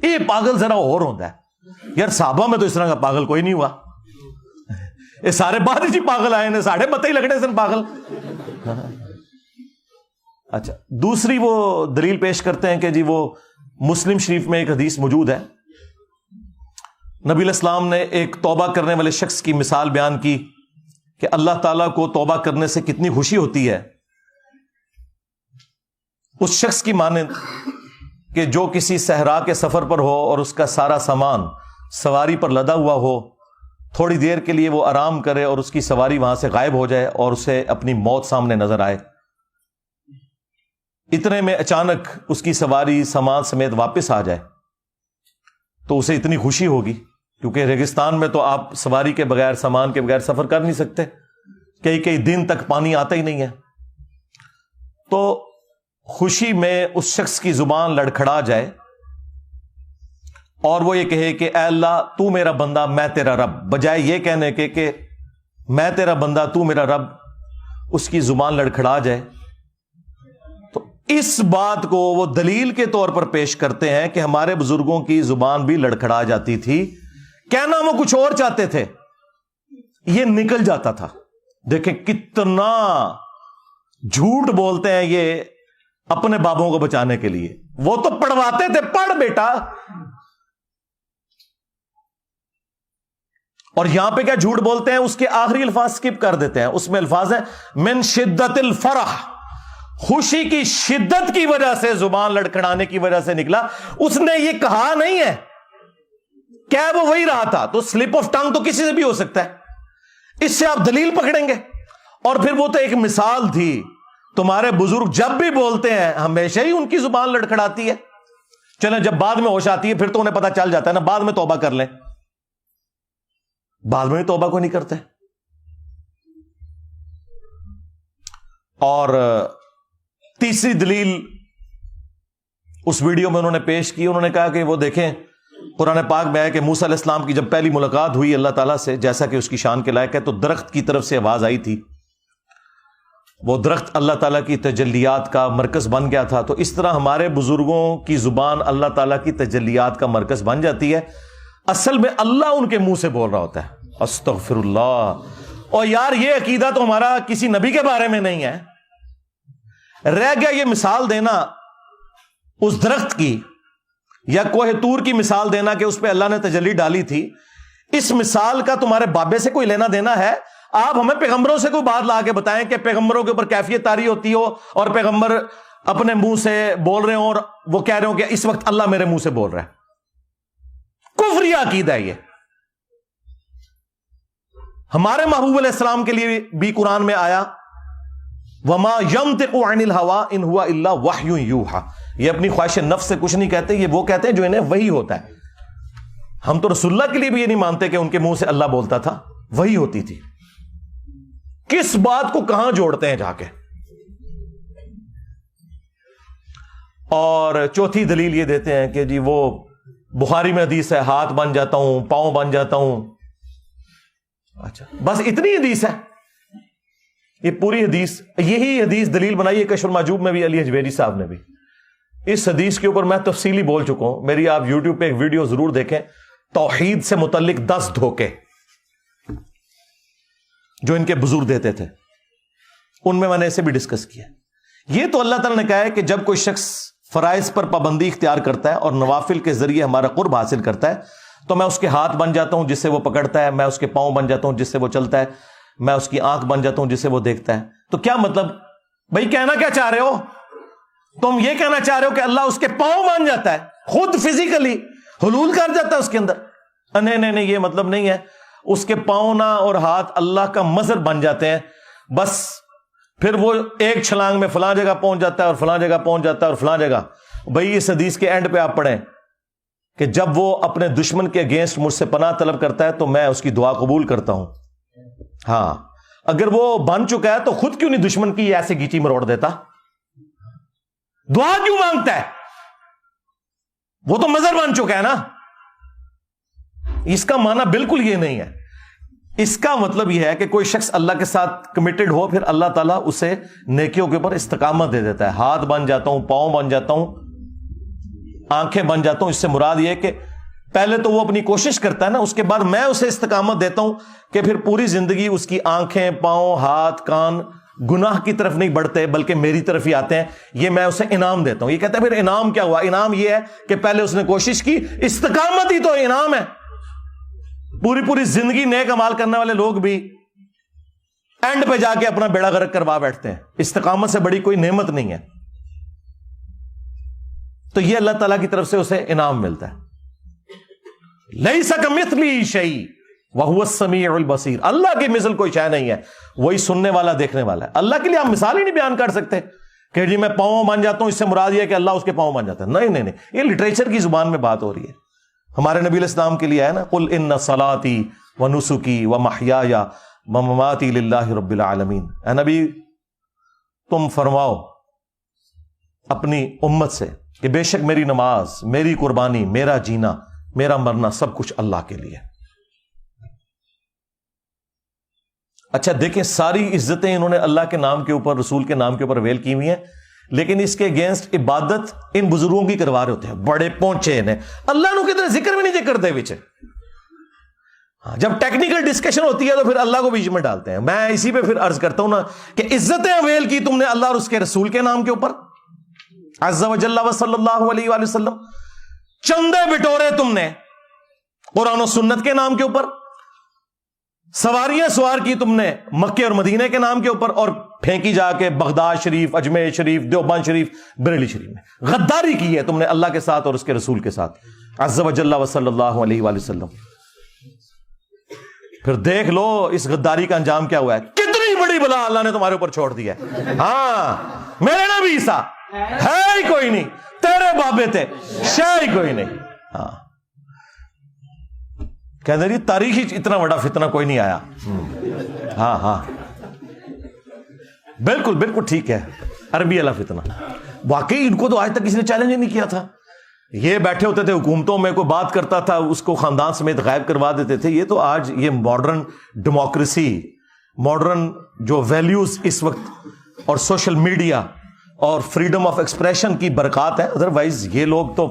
یہ پاگل ذرا اور ہوتا ہے یار، صحابہ میں تو اس طرح کا پاگل کوئی نہیں ہوا، یہ سارے بعد جی پاگل آئے نے، ساڑھے بتے ہی لگڑے سن پاگل۔ اچھا، دوسری وہ دلیل پیش کرتے ہیں کہ جی وہ مسلم شریف میں ایک حدیث موجود ہے، نبی علیہ السلام نے ایک توبہ کرنے والے شخص کی مثال بیان کی کہ اللہ تعالیٰ کو توبہ کرنے سے کتنی خوشی ہوتی ہے، اس شخص کی مانند کہ جو کسی صحرا کے سفر پر ہو اور اس کا سارا سامان سواری پر لدا ہوا ہو، تھوڑی دیر کے لیے وہ آرام کرے اور اس کی سواری وہاں سے غائب ہو جائے اور اسے اپنی موت سامنے نظر آئے، اتنے میں اچانک اس کی سواری سامان سمیت واپس آ جائے تو اسے اتنی خوشی ہوگی، کیونکہ ریگستان میں تو آپ سواری کے بغیر، سامان کے بغیر سفر کر نہیں سکتے، کئی دن تک پانی آتا ہی نہیں ہے، تو خوشی میں اس شخص کی زبان لڑکھڑا جائے اور وہ یہ کہے کہ اے اللہ تو میرا بندہ میں تیرا رب، بجائے یہ کہنے کے کہ میں تیرا بندہ تو میرا رب، اس کی زبان لڑکھڑا جائے، تو اس بات کو وہ دلیل کے طور پر پیش کرتے ہیں کہ ہمارے بزرگوں کی زبان بھی لڑکھڑا جاتی تھی، کہنا وہ کچھ اور چاہتے تھے، یہ نکل جاتا تھا۔ دیکھیں کتنا جھوٹ بولتے ہیں یہ اپنے بابوں کو بچانے کے لیے، وہ تو پڑھواتے تھے، پڑھ بیٹا، اور یہاں پہ کیا جھوٹ بولتے ہیں، اس کے آخری الفاظ سکپ کر دیتے ہیں، اس میں الفاظ ہیں من شدت الفرح، خوشی کی شدت کی وجہ سے، زبان لڑکھڑانے کی وجہ سے نکلا، اس نے یہ کہا نہیں ہے، کیا وہ وہی رہا تھا، تو سلپ آف ٹنگ تو کسی سے بھی ہو سکتا ہے، اس سے آپ دلیل پکڑیں گے، اور پھر وہ تو ایک مثال تھی، تمہارے بزرگ جب بھی بولتے ہیں ہمیشہ ہی ان کی زبان لڑکھڑاتی ہے، چلیں جب بعد میں ہوش آتی ہے پھر تو انہیں پتا چل جاتا ہے نا، بعد میں توبہ کر لیں، بعد میں توبہ کو نہیں کرتے۔ اور تیسری دلیل اس ویڈیو میں انہوں نے پیش کی، انہوں نے کہا کہ وہ دیکھیں قرآن پاک میں ہے کہ موسیٰ علیہ السلام کی جب پہلی ملاقات ہوئی اللہ تعالیٰ سے، جیسا کہ اس کی شان کے لائق ہے، تو درخت کی طرف سے آواز آئی تھی، وہ درخت اللہ تعالیٰ کی تجلیات کا مرکز بن گیا تھا، تو اس طرح ہمارے بزرگوں کی زبان اللہ تعالیٰ کی تجلیات کا مرکز بن جاتی ہے، اصل میں اللہ ان کے منہ سے بول رہا ہوتا ہے، استغفر اللہ۔ اور یار یہ عقیدہ تو ہمارا کسی نبی کے بارے میں نہیں ہے، رہ گیا یہ مثال دینا اس درخت کی یا کوہ طور کی مثال دینا کہ اس پہ اللہ نے تجلی ڈالی تھی، اس مثال کا تمہارے بابے سے کوئی لینا دینا ہے؟ آپ ہمیں پیغمبروں سے کوئی بات لا کے بتائیں کہ پیغمبروں کے اوپر کیفیت طاری ہوتی ہو اور پیغمبر اپنے منہ سے بول رہے ہوں اور وہ کہہ رہے ہوں کہ اس وقت اللہ میرے منہ سے بول رہا ہے، کفری عقیدہ ہے یہ۔ ہمارے محبوب علیہ السلام کے لیے بھی قرآن میں آیا وَمَا يَنْطِقُ عَنِ الْهَوَىٰ إِنْ هُوَ إِلَّا وَحْيٌ يُوحَىٰ، یہ اپنی خواہش نفس سے کچھ نہیں کہتے، یہ وہ کہتے ہیں جو انہیں وحی ہوتا ہے۔ ہم تو رسول اللہ کے لیے بھی یہ نہیں مانتے کہ ان کے منہ سے اللہ بولتا تھا، وحی ہوتی تھی۔ کس بات کو کہاں جوڑتے ہیں جا کے؟ اور چوتھی دلیل یہ دیتے ہیں کہ جی وہ بخاری میں حدیث ہے ہاتھ بن جاتا ہوں پاؤں بن جاتا ہوں. اچھا بس اتنی حدیث ہے؟ یہ پوری حدیث, یہی حدیث دلیل بنائی ہے کشف المحجوب میں بھی علی حجویری صاحب نے بھی. اس حدیث کے اوپر میں تفصیلی بول چکا ہوں, میری آپ یوٹیوب پہ ایک ویڈیو ضرور دیکھیں, توحید سے متعلق 10 دھوکے جو ان کے بزرگ دیتے تھے, ان میں نے اسے بھی ڈسکس کیا. یہ تو اللہ تعالیٰ نے کہا ہے کہ جب کوئی شخص فرائض پر پابندی اختیار کرتا ہے اور نوافل کے ذریعے ہمارا قرب حاصل کرتا ہے تو میں اس کے ہاتھ بن جاتا ہوں جس سے وہ پکڑتا ہے, میں اس کے پاؤں بن جاتا ہوں جس سے وہ چلتا ہے, میں اس کی آنکھ بن جاتا ہوں جس سے وہ دیکھتا ہے. تو کیا مطلب بھائی, کہنا کیا چاہ رہے ہو تم؟ یہ کہنا چاہ رہے ہو کہ اللہ اس کے پاؤں بن جاتا ہے, خود فزیکلی حلول کر جاتا ہے اس کے اندر؟ نہیں, یہ مطلب نہیں ہے. اس کے پاؤں نہ اور ہاتھ اللہ کا مظہر بن جاتے ہیں, بس پھر وہ ایک چھلانگ میں فلاں جگہ پہنچ جاتا ہے اور فلاں جگہ پہنچ جاتا ہے اور فلاں جگہ. بھائی اس حدیث کے اینڈ پہ آپ پڑھیں کہ جب وہ اپنے دشمن کے اگینسٹ مجھ سے پناہ طلب کرتا ہے تو میں اس کی دعا قبول کرتا ہوں. ہاں, اگر وہ بن چکا ہے تو خود کیوں نہیں دشمن کی ایسے گیچی مروڑ دیتا؟ دعا کیوں مانگتا ہے؟ وہ تو مظہر بن چکا ہے نا. اس کا معنی بالکل یہ نہیں ہے. اس کا مطلب یہ ہے کہ کوئی شخص اللہ کے ساتھ کمیٹڈ ہو, پھر اللہ تعالیٰ اسے نیکیوں کے اوپر استقامت دے دیتا ہے. ہاتھ بن جاتا ہوں, پاؤں بن جاتا ہوں, آنکھیں بن جاتا ہوں. اس سے مراد یہ ہے کہ پہلے تو وہ اپنی کوشش کرتا ہے نا, اس کے بعد میں اسے استقامت دیتا ہوں کہ پھر پوری زندگی اس کی آنکھیں, پاؤں, ہاتھ, کان گناہ کی طرف نہیں بڑھتے بلکہ میری طرف ہی آتے ہیں. یہ میں اسے انعام دیتا ہوں. یہ کہتا ہے پھر انعام کیا ہوا؟ انعام یہ ہے کہ پہلے اس نے کوشش کی, استقامت ہی تو انعام ہے. پوری زندگی نیک عمال کرنے والے لوگ بھی اینڈ پہ جا کے اپنا بیڑا غرق کروا بیٹھتے ہیں. استقامت سے بڑی کوئی نعمت نہیں ہے. تو یہ اللہ تعالیٰ کی طرف سے اسے انعام ملتا ہے. لیس کمثلہ شیء وہو السمیع البصیر. اللہ کی مثل کوئی شے نہیں ہے, وہی سننے والا دیکھنے والا ہے. اللہ کے لیے آپ مثال ہی نہیں بیان کر سکتے کہ جی میں پاؤں بن جاتا ہوں, اس سے مراد یہ ہے کہ اللہ اس کے پاؤں بن جاتا ہے. نہیں, یہ لٹریچر کی زبان میں بات ہو رہی ہے. ہمارے نبی علیہ السلام کے لیے ہے نا, قل ان صلاتی ونسکی ومحیای ومماتی للہ رب العالمین. اے نبی تم فرماؤ اپنی امت سے کہ بے شک میری نماز, میری قربانی, میرا جینا, میرا مرنا سب کچھ اللہ کے لیے. اچھا دیکھیں, ساری عزتیں انہوں نے اللہ کے نام کے اوپر, رسول کے نام کے اوپر ویل کی ہوئی ہیں, لیکن اس کے اگینسٹ عبادت ان بزرگوں کی کروا رہے ہوتے ہیں. بڑے پہنچے نے اللہ نو کدھر ذکر بھی نہیں کرتے بچے. جب ٹیکنیکل ڈسکشن ہوتی ہے تو پھر اللہ کو بیچ میں ڈالتے ہیں. میں اسی پہ پھر عرض کرتا ہوں نا کہ عزتیں اویل کی تم نے اللہ اور اس کے رسول کے نام کے اوپر, عز و جل و صلی اللہ علیہ وآلہ وسلم. چندے بٹورے تم نے قرآن و سنت کے نام کے اوپر, سواریاں سوار کی تم نے مکے اور مدینے کے نام کے اوپر, اور پھینکی جا کے بغداد شریف, اجمیر شریف, دیوبند شریف, بریلی شریف میں. غداری کی ہے تم نے اللہ کے ساتھ اور اس کے رسول کے ساتھ, عز و جل و صلی اللہ علیہ وآلہ وسلم. پھر دیکھ لو اس غداری کا انجام کیا ہوا ہے. کتنی بڑی بلا اللہ نے تمہارے اوپر چھوڑ دیا ہے. ہاں, میرے نبی عیسیٰ ہے ہی کوئی نہیں, تیرے بابے تھے شے ہی کوئی نہیں. ہاں, کہتے ہیں تاریخ ہی اتنا بڑا فتنہ کوئی نہیں آیا. ہاں بالکل ٹھیک ہے, عربی والا فتنہ. واقعی ان کو تو آج تک کسی نے چیلنج ہی نہیں کیا تھا. یہ بیٹھے ہوتے تھے حکومتوں میں, کوئی بات کرتا تھا اس کو خاندان سمیت غائب کروا دیتے تھے. یہ تو آج یہ ماڈرن ڈیموکریسی, ماڈرن جو ویلیوز اس وقت اور سوشل میڈیا اور فریڈم آف ایکسپریشن کی برکات ہے. ادروائز یہ لوگ تو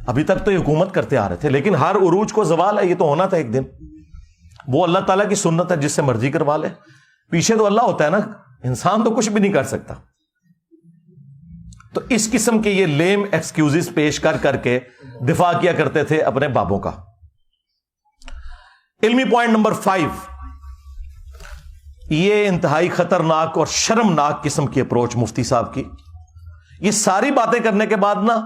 ابھی تک تو یہ حکومت کرتے آ رہے تھے, لیکن ہر عروج کو زوال ہے. یہ تو ہونا تھا ایک دن. وہ اللہ تعالیٰ کی سنت ہے, جس سے مرضی کروا لے. پیچھے تو اللہ ہوتا ہے نا, انسان تو کچھ بھی نہیں کر سکتا. تو اس قسم کے یہ لیم ایکسکیوزز پیش کر کے دفاع کیا کرتے تھے اپنے بابوں کا. علمی پوائنٹ نمبر 5, یہ انتہائی خطرناک اور شرمناک قسم کی اپروچ مفتی صاحب کی. یہ ساری باتیں کرنے کے بعد نا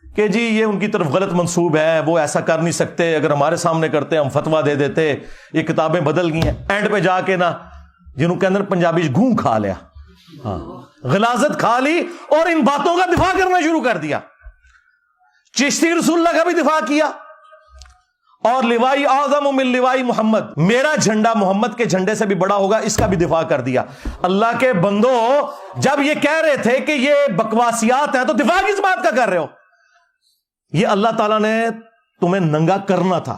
کہ جی یہ ان کی طرف غلط منسوب ہے, وہ ایسا کر نہیں سکتے, اگر ہمارے سامنے کرتے ہم فتویٰ دے دیتے, یہ کتابیں بدل گئی ہیں. اینڈ پہ جا کے نا جنہوں کے اندر پنجابی گھوں کھا لیا, ہاں غلاظت کھا لی, اور ان باتوں کا دفاع کرنا شروع کر دیا. چشتی رسول اللہ کا بھی دفاع کیا, اور لوائی اعظم من لوائی محمد، میرا جھنڈا محمد کے جھنڈے سے بھی بڑا ہوگا، اس کا بھی دفاع کر دیا۔ اللہ کے بندو، جب یہ کہہ رہے تھے کہ یہ بکواسیات ہیں تو دفاع کس بات کا کر رہے ہو؟ یہ اللہ تعالیٰ نے تمہیں ننگا کرنا تھا،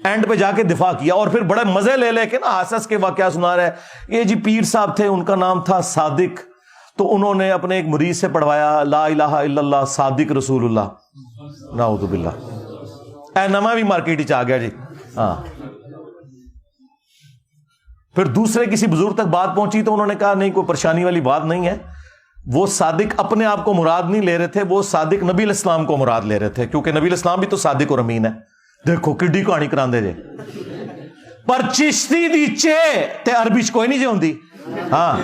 اینڈ پہ جا کے دفاع کیا، اور پھر بڑے مزے لے لے کے نا حسس کے واقعہ سنا رہے ہیں۔ یہ جی پیر صاحب تھے، ان کا نام تھا صادق، تو انہوں نے اپنے ایک مرید سے پڑھوایا لا الہ الا اللہ صادق رسول اللہ، نعوذ باللہ۔ اے نما بھی مارکیٹ چ آ گیا جی، ہاں۔ پھر دوسرے کسی بزرگ تک بات پہنچی تو انہوں نے کہا نہیں، کوئی پریشانی والی بات نہیں ہے، وہ صادق اپنے آپ کو مراد نہیں لے رہے تھے، وہ صادق نبی علیہ السلام کو مراد لے رہے تھے، کیونکہ نبی علیہ السلام بھی تو صادق اور امین ہے۔ دیکھو کڈی کہانی کراندے جے، پر چشتی دی چے تے عربی چ کوئی نہیں جے ہوندی، ہاں۔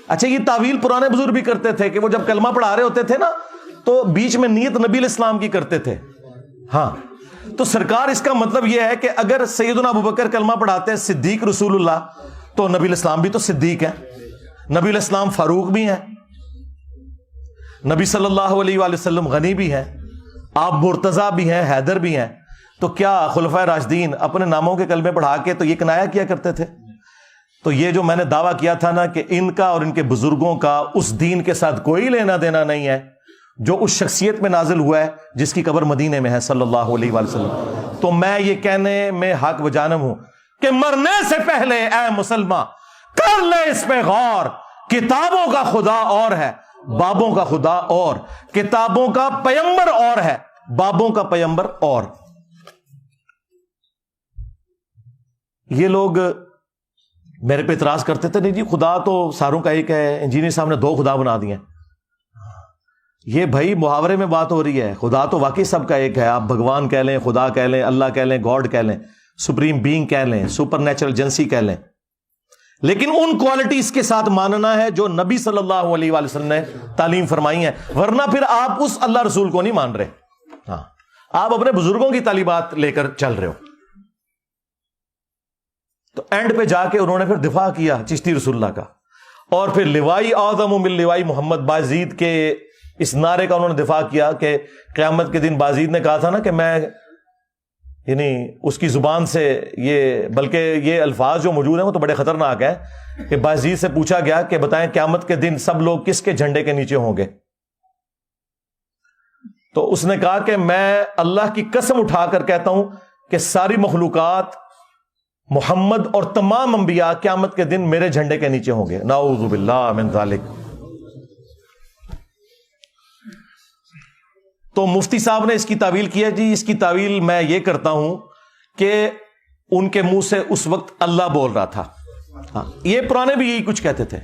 اچھا، یہ تعویل پرانے بزرگ بھی کرتے تھے کہ وہ جب کلمہ پڑھا رہے ہوتے تھے نا تو بیچ میں نیت نبی علیہ السلام کی کرتے تھے، ہاں۔ تو سرکار اس کا مطلب یہ ہے کہ اگر سیدنا ابوبکر کلمہ پڑھاتے ہیں صدیق رسول اللہ، تو نبی علیہ السلام بھی تو صدیق ہیں، نبی علیہ السلام فاروق بھی ہیں، نبی صلی اللہ علیہ وآلہ وسلم غنی بھی ہیں، آپ مرتضیٰ بھی ہیں، حیدر بھی ہیں۔ تو کیا خلفائے راشدین اپنے ناموں کے کلمے پڑھا کے تو یہ کنایا کیا کرتے تھے؟ تو یہ جو میں نے دعویٰ کیا تھا نا کہ ان کا اور ان کے بزرگوں کا اس دین کے ساتھ کوئی لینا دینا نہیں ہے جو اس شخصیت میں نازل ہوا ہے جس کی قبر مدینے میں ہے صلی اللہ علیہ وآلہ وسلم، تو میں یہ کہنے میں حق و جانب ہوں کہ مرنے سے پہلے اے مسلمان کر لے اس پہ غور، کتابوں کا خدا اور ہے، بابوں کا خدا اور، کتابوں کا پیمبر اور ہے، بابوں کا پیمبر اور۔ یہ لوگ میرے پہ اعتراض کرتے تھے نہیں جی خدا تو ساروں کا ایک ہے، انجینئر صاحب نے 2 خدا بنا دیے۔ یہ بھائی محاورے میں بات ہو رہی ہے، خدا تو واقعی سب کا ایک ہے، آپ بھگوان کہہ لیں، خدا کہہ لیں، اللہ کہہ لیں، گاڈ کہہ لیں، سپریم بینگ کہہ لیں، سپر نیچرل ایجنسی کہہ لیں، لیکن ان کوالٹیز کے ساتھ ماننا ہے جو نبی صلی اللہ علیہ وآلہ وسلم نے تعلیم فرمائی ہیں، ورنہ پھر آپ اس اللہ رسول کو نہیں مان رہے، ہاں، آپ اپنے بزرگوں کی تعلیمات لے کر چل رہے ہو۔ تو اینڈ پہ جا کے انہوں نے پھر دفاع کیا چشتی رسول اللہ کا، اور پھر لوائی اعظم من لوائی محمد، بازید کے اس نعرے کا انہوں نے دفاع کیا کہ قیامت کے دن بازید نے کہا تھا نا کہ میں، یعنی اس کی زبان سے یہ، بلکہ یہ الفاظ جو موجود ہیں وہ تو بڑے خطرناک ہیں کہ بازید سے پوچھا گیا کہ بتائیں قیامت کے دن سب لوگ کس کے جھنڈے کے نیچے ہوں گے؟ تو اس نے کہا کہ میں اللہ کی قسم اٹھا کر کہتا ہوں کہ ساری مخلوقات، محمد اور تمام انبیاء قیامت کے دن میرے جھنڈے کے نیچے ہوں گے، نعوذ باللہ من ذالک۔ تو مفتی صاحب نے اس کی تعویل کی ہے جی، اس کی تعویل میں یہ کرتا ہوں کہ ان کے منہ سے اس وقت اللہ بول رہا تھا، ہاں، یہ پرانے بھی یہی کچھ کہتے تھے،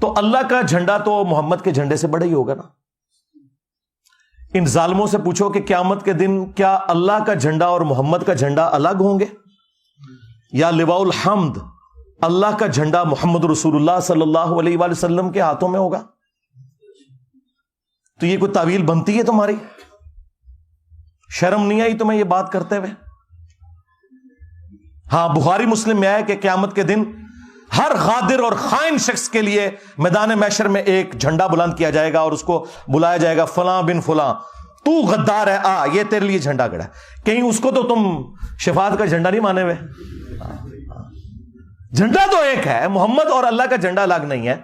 تو اللہ کا جھنڈا تو محمد کے جھنڈے سے بڑا ہی ہوگا نا۔ ان ظالموں سے پوچھو کہ قیامت کے دن کیا اللہ کا جھنڈا اور محمد کا جھنڈا الگ ہوں گے، یا لواء الحمد اللہ کا جھنڈا محمد رسول اللہ صلی اللہ علیہ وآلہ وسلم کے ہاتھوں میں ہوگا؟ تو یہ کوئی تعویل بنتی ہے تمہاری؟ شرم نہیں آئی تمہیں یہ بات کرتے ہوئے؟ ہاں، بخاری مسلم میں ہے کہ قیامت کے دن ہر غادر اور خائن شخص کے لیے میدان محشر میں ایک جھنڈا بلند کیا جائے گا اور اس کو بلایا جائے گا، فلاں بن فلاں تو غدار ہے، آ یہ تیرے لیے جھنڈا گڑا ہے۔ کہیں اس کو تو تم شفاعت کا جھنڈا نہیں مانے ہوئے؟ جھنڈا تو ایک ہے، محمد اور اللہ کا جھنڈا الگ نہیں ہے۔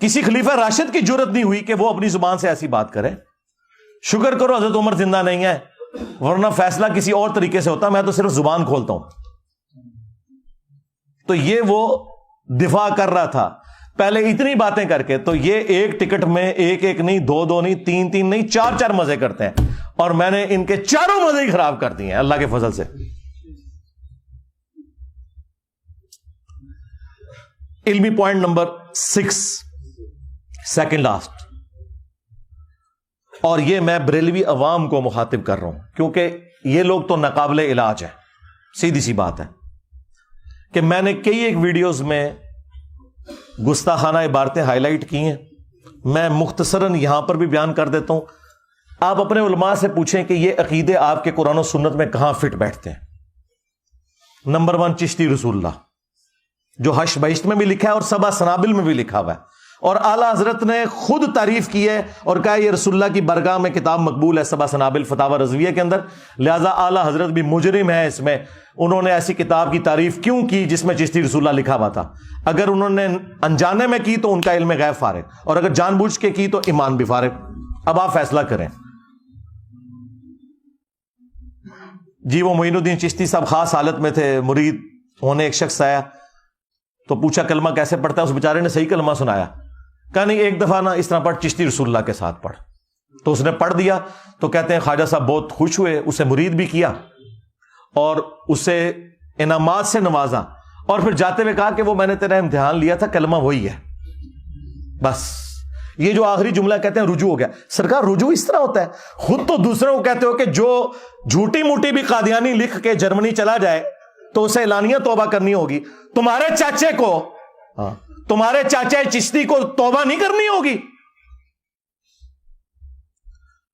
کسی خلیفہ راشد کی جرت نہیں ہوئی کہ وہ اپنی زبان سے ایسی بات کرے۔ شکر کرو حضرت عمر زندہ نہیں ہے، ورنہ فیصلہ کسی اور طریقے سے ہوتا، میں تو صرف زبان کھولتا ہوں۔ تو یہ وہ دفاع کر رہا تھا پہلے اتنی باتیں کر کے، تو یہ ایک ٹکٹ میں ایک نہیں، دو نہیں، تین نہیں، چار مزے کرتے ہیں، اور میں نے ان کے چاروں مزے ہی خراب کر دیے ہیں اللہ کے فضل سے۔ علمی پوائنٹ نمبر 6، سیکنڈ لاسٹ، اور یہ میں بریلوی عوام کو مخاطب کر رہا ہوں کیونکہ یہ لوگ تو ناقابل علاج ہیں، سیدھی سی بات ہے کہ میں نے کئی ایک ویڈیوز میں گستاخانہ عبارتیں ہائی لائٹ کی ہیں، میں مختصراً یہاں پر بھی بیان کر دیتا ہوں۔ آپ اپنے علماء سے پوچھیں کہ یہ عقیدے آپ کے قرآن و سنت میں کہاں فٹ بیٹھتے ہیں۔ نمبر 1 چشتی رسول اللہ، جو حش بہشت میں بھی لکھا ہے اور سبا سنابل میں بھی لکھا ہوا ہے، اور اعلی حضرت نے خود تعریف کی ہے اور کہا یہ رسول اللہ کی برگاہ میں کتاب مقبول ہے سبع سنابل فتاوی رضویہ کے اندر، لہذا اعلی حضرت بھی مجرم ہے اس میں، انہوں نے ایسی کتاب کی تعریف کیوں کی جس میں چشتی رسول اللہ لکھا ہوا تھا؟ اگر انہوں نے انجانے میں کی تو ان کا علم غیب فارغ، اور اگر جان بوجھ کے کی تو ایمان بھی فارغ۔ اب آپ فیصلہ کریں۔ جی وہ معین الدین چشتی صاحب خاص حالت میں تھے، مرید ہونے ایک شخص آیا تو پوچھا کلمہ کیسے پڑھتا ہے؟ اس بیچارے نے صحیح کلمہ سنایا، کہا نہیں ایک دفعہ نا اس طرح پڑھ، چشتی رسول اللہ کے ساتھ پڑھ۔ تو اس نے پڑھ دیا تو کہتے ہیں خواجہ صاحب بہت خوش ہوئے، اسے مرید بھی کیا اور اسے انعامات سے نوازا، اور پھر جاتے ہوئے کہا کہ وہ میں نے تیرا امتحان لیا تھا، کلمہ وہی ہے بس۔ یہ جو آخری جملہ کہتے ہیں رجوع ہو گیا۔ سرکار رجوع اس طرح ہوتا ہے؟ خود تو دوسروں کو کہتے ہو کہ جو جھوٹی موٹی بھی قادیانی لکھ کے جرمنی چلا جائے تو اسے اعلانیہ توبہ کرنی ہوگی، تمہارے چاچے کو، تمہارے چاچے چشتی کو توبہ نہیں کرنی ہوگی؟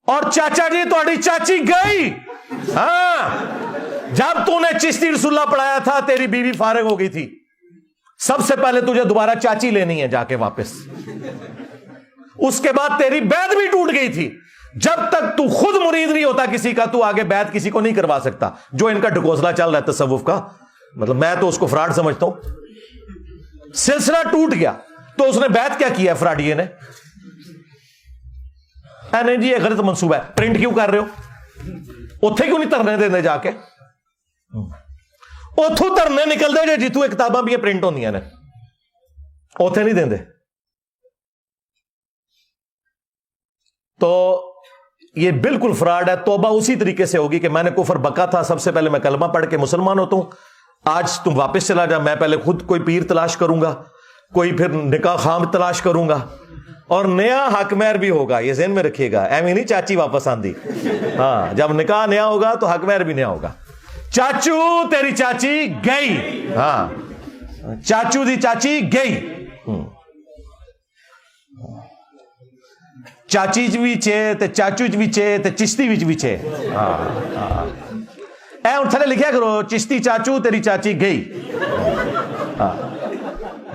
اور چاچا جی تھوڑی چاچی گئی، ہاں جب تو نے چشتی رسول اللہ پڑھایا تھا تیری بیوی فارغ ہو گئی تھی، سب سے پہلے تجھے دوبارہ چاچی لینی ہے جا کے واپس، اس کے بعد تیری بیعت بھی ٹوٹ گئی تھی۔ جب تک تو خود مرید نہیں ہوتا کسی کا تو آگے بیعت کسی کو نہیں کروا سکتا۔ جو ان کا ڈھکوسلا چل رہا ہے تصوف کا، مطلب میں تو اس کو فراڈ سمجھتا ہوں، سلسلہ ٹوٹ گیا تو اس نے بیعت کیا کیا ہے فراڈیے نے؟ نہیں جی یہ غلط منصوبہ ہے، پرنٹ کیوں کر رہے ہو؟ اتھے کیوں نہیں ترنے دینے جا کے؟ اتھوں ترنے نکل دے جی جیتو کتاباں بھی پرنٹ ہوندیاں نے، اتھے نہیں دیندے۔ تو یہ بالکل فراڈ ہے۔ توبہ اسی طریقے سے ہوگی کہ میں نے کفر بکا تھا، سب سے پہلے میں کلمہ پڑھ کے مسلمان ہوتا ہوں، آج تم واپس چلا جا، میں پہلے خود کوئی پیر تلاش کروں گا، کوئی پھر نکاح خام تلاش کروں گا، اور نیا حق مہر بھی ہوگا، یہ ذہن میں رکھیے گا، ایویں نہیں چاچی واپس آندی، ہاں جب نکاح نیا ہوگا تو حق مہر بھی نیا ہوگا۔ چاچو تیری چاچی گئی، ہاں چاچو دی چاچی گئی، چاچی بھی چے تے چاچو بھی چے تے چشتی بھی چے، اے ہن تھلے لکھیا کرو چشتی چاچو تیری چاچی گئی،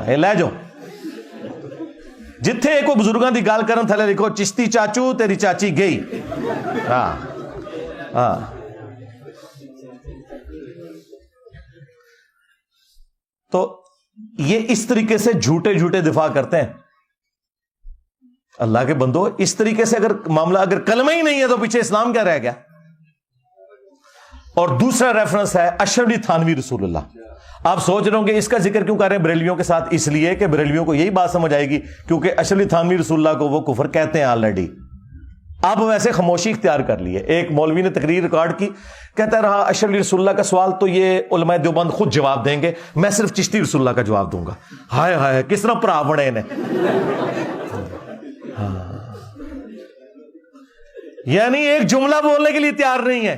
اے لے جاؤ جتھے کوئی بزرگاں دی گل کرن تھلے لکھو چشتی چاچو تیری چاچی گئی۔ ہاں ہاں تو یہ اس طریقے سے جھوٹے جھوٹے دفاع کرتے ہیں۔ اللہ کے بندو اس طریقے سے اگر معاملہ، اگر کلمہ ہی نہیں ہے تو پیچھے اسلام کیا رہ گیا؟ اور دوسرا ریفرنس ہے اشرف علی تھانوی رسول اللہ۔ آپ سوچ رہے ہوں کہ اس کا ذکر کیوں کر رہے ہیں بریلویوں کے ساتھ؟ اس لیے کہ بریلویوں کو یہی بات سمجھ آئے گی، کیونکہ اشرف علی تھانوی رسول اللہ کو وہ کفر کہتے ہیں آلریڈی۔ اب ویسے خاموشی اختیار کر لی ہے۔ ایک مولوی نے تقریر ریکارڈ کی، کہتا رہا اشرف علی رسول اللہ کا سوال تو یہ علماء دیوبند خود جواب دیں گے، میں صرف چشتی رسول اللہ کا جواب دوں گا۔ ہائے ہائے کس طرح پرا بڑے نے، یعنی ایک جملہ بولنے کے لیے تیار نہیں ہے،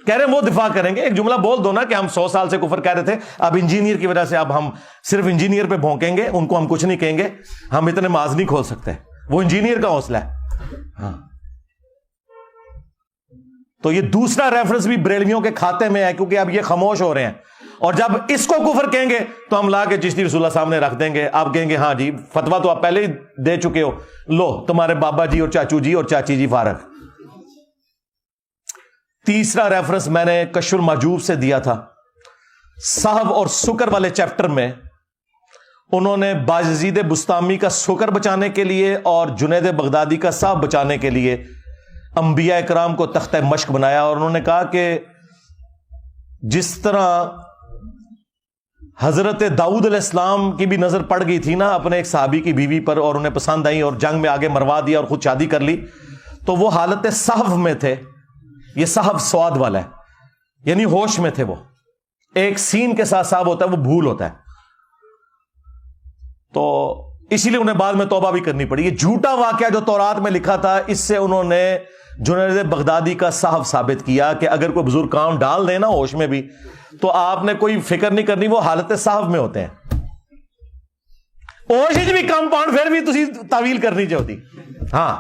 کہہ رہے ہیں وہ دفاع کریں گے۔ ایک جملہ بول دو نا کہ ہم 100 سال سے کفر کہہ رہے تھے، اب انجینئر کی وجہ سے اب ہم صرف انجینئر پہ بھونکیں گے، ان کو ہم کچھ نہیں کہیں گے، ہم اتنے ماز نہیں کھول سکتے، وہ انجینئر کا حوصلہ ہے۔ ہاں تو یہ دوسرا ریفرنس بھی بریلویوں کے کھاتے میں ہے، کیونکہ اب یہ خاموش ہو رہے ہیں، اور جب اس کو کفر کہیں گے تو ہم لا کے چشتی رسول اللہ سامنے رکھ دیں گے، آپ کہیں گے ہاں جی فتویٰ تو آپ پہلے ہی دے چکے ہو، لو تمہارے بابا جی اور چاچو جی اور چاچی جی فارغ۔ تیسرا ریفرنس میں نے کشف المحجوب سے دیا تھا، صحب اور سکر والے چیپٹر میں انہوں نے باجزید بستامی کا سکر بچانے کے لیے اور جنید بغدادی کا صحب بچانے کے لیے انبیاء کرام کو تختہ مشق بنایا، اور انہوں نے کہا کہ جس طرح حضرت داؤد علیہ السلام کی بھی نظر پڑ گئی تھی نا اپنے ایک صحابی کی بیوی پر، اور انہیں پسند آئی اور جنگ میں آگے مروا دیا اور خود شادی کر لی، تو وہ حالت صحف میں تھے۔ یہ صحف سواد والا ہے، یعنی ہوش میں تھے، وہ ایک سین کے ساتھ صاحب ہوتا ہے، وہ بھول ہوتا ہے، تو اسی لیے انہیں بعد میں توبہ بھی کرنی پڑی۔ یہ جھوٹا واقعہ جو تورات میں لکھا تھا، اس سے انہوں نے جنید بغدادی کا صحف ثابت کیا کہ اگر کوئی بزرگ کام ڈال دے نا ہوش میں بھی تو آپ نے کوئی فکر نہیں کرنی، وہ حالت صحف میں ہوتے ہیں، ہوش بھی کمپاؤنڈ پھر بھی تسی تعویل کرنی چاہتی۔ ہاں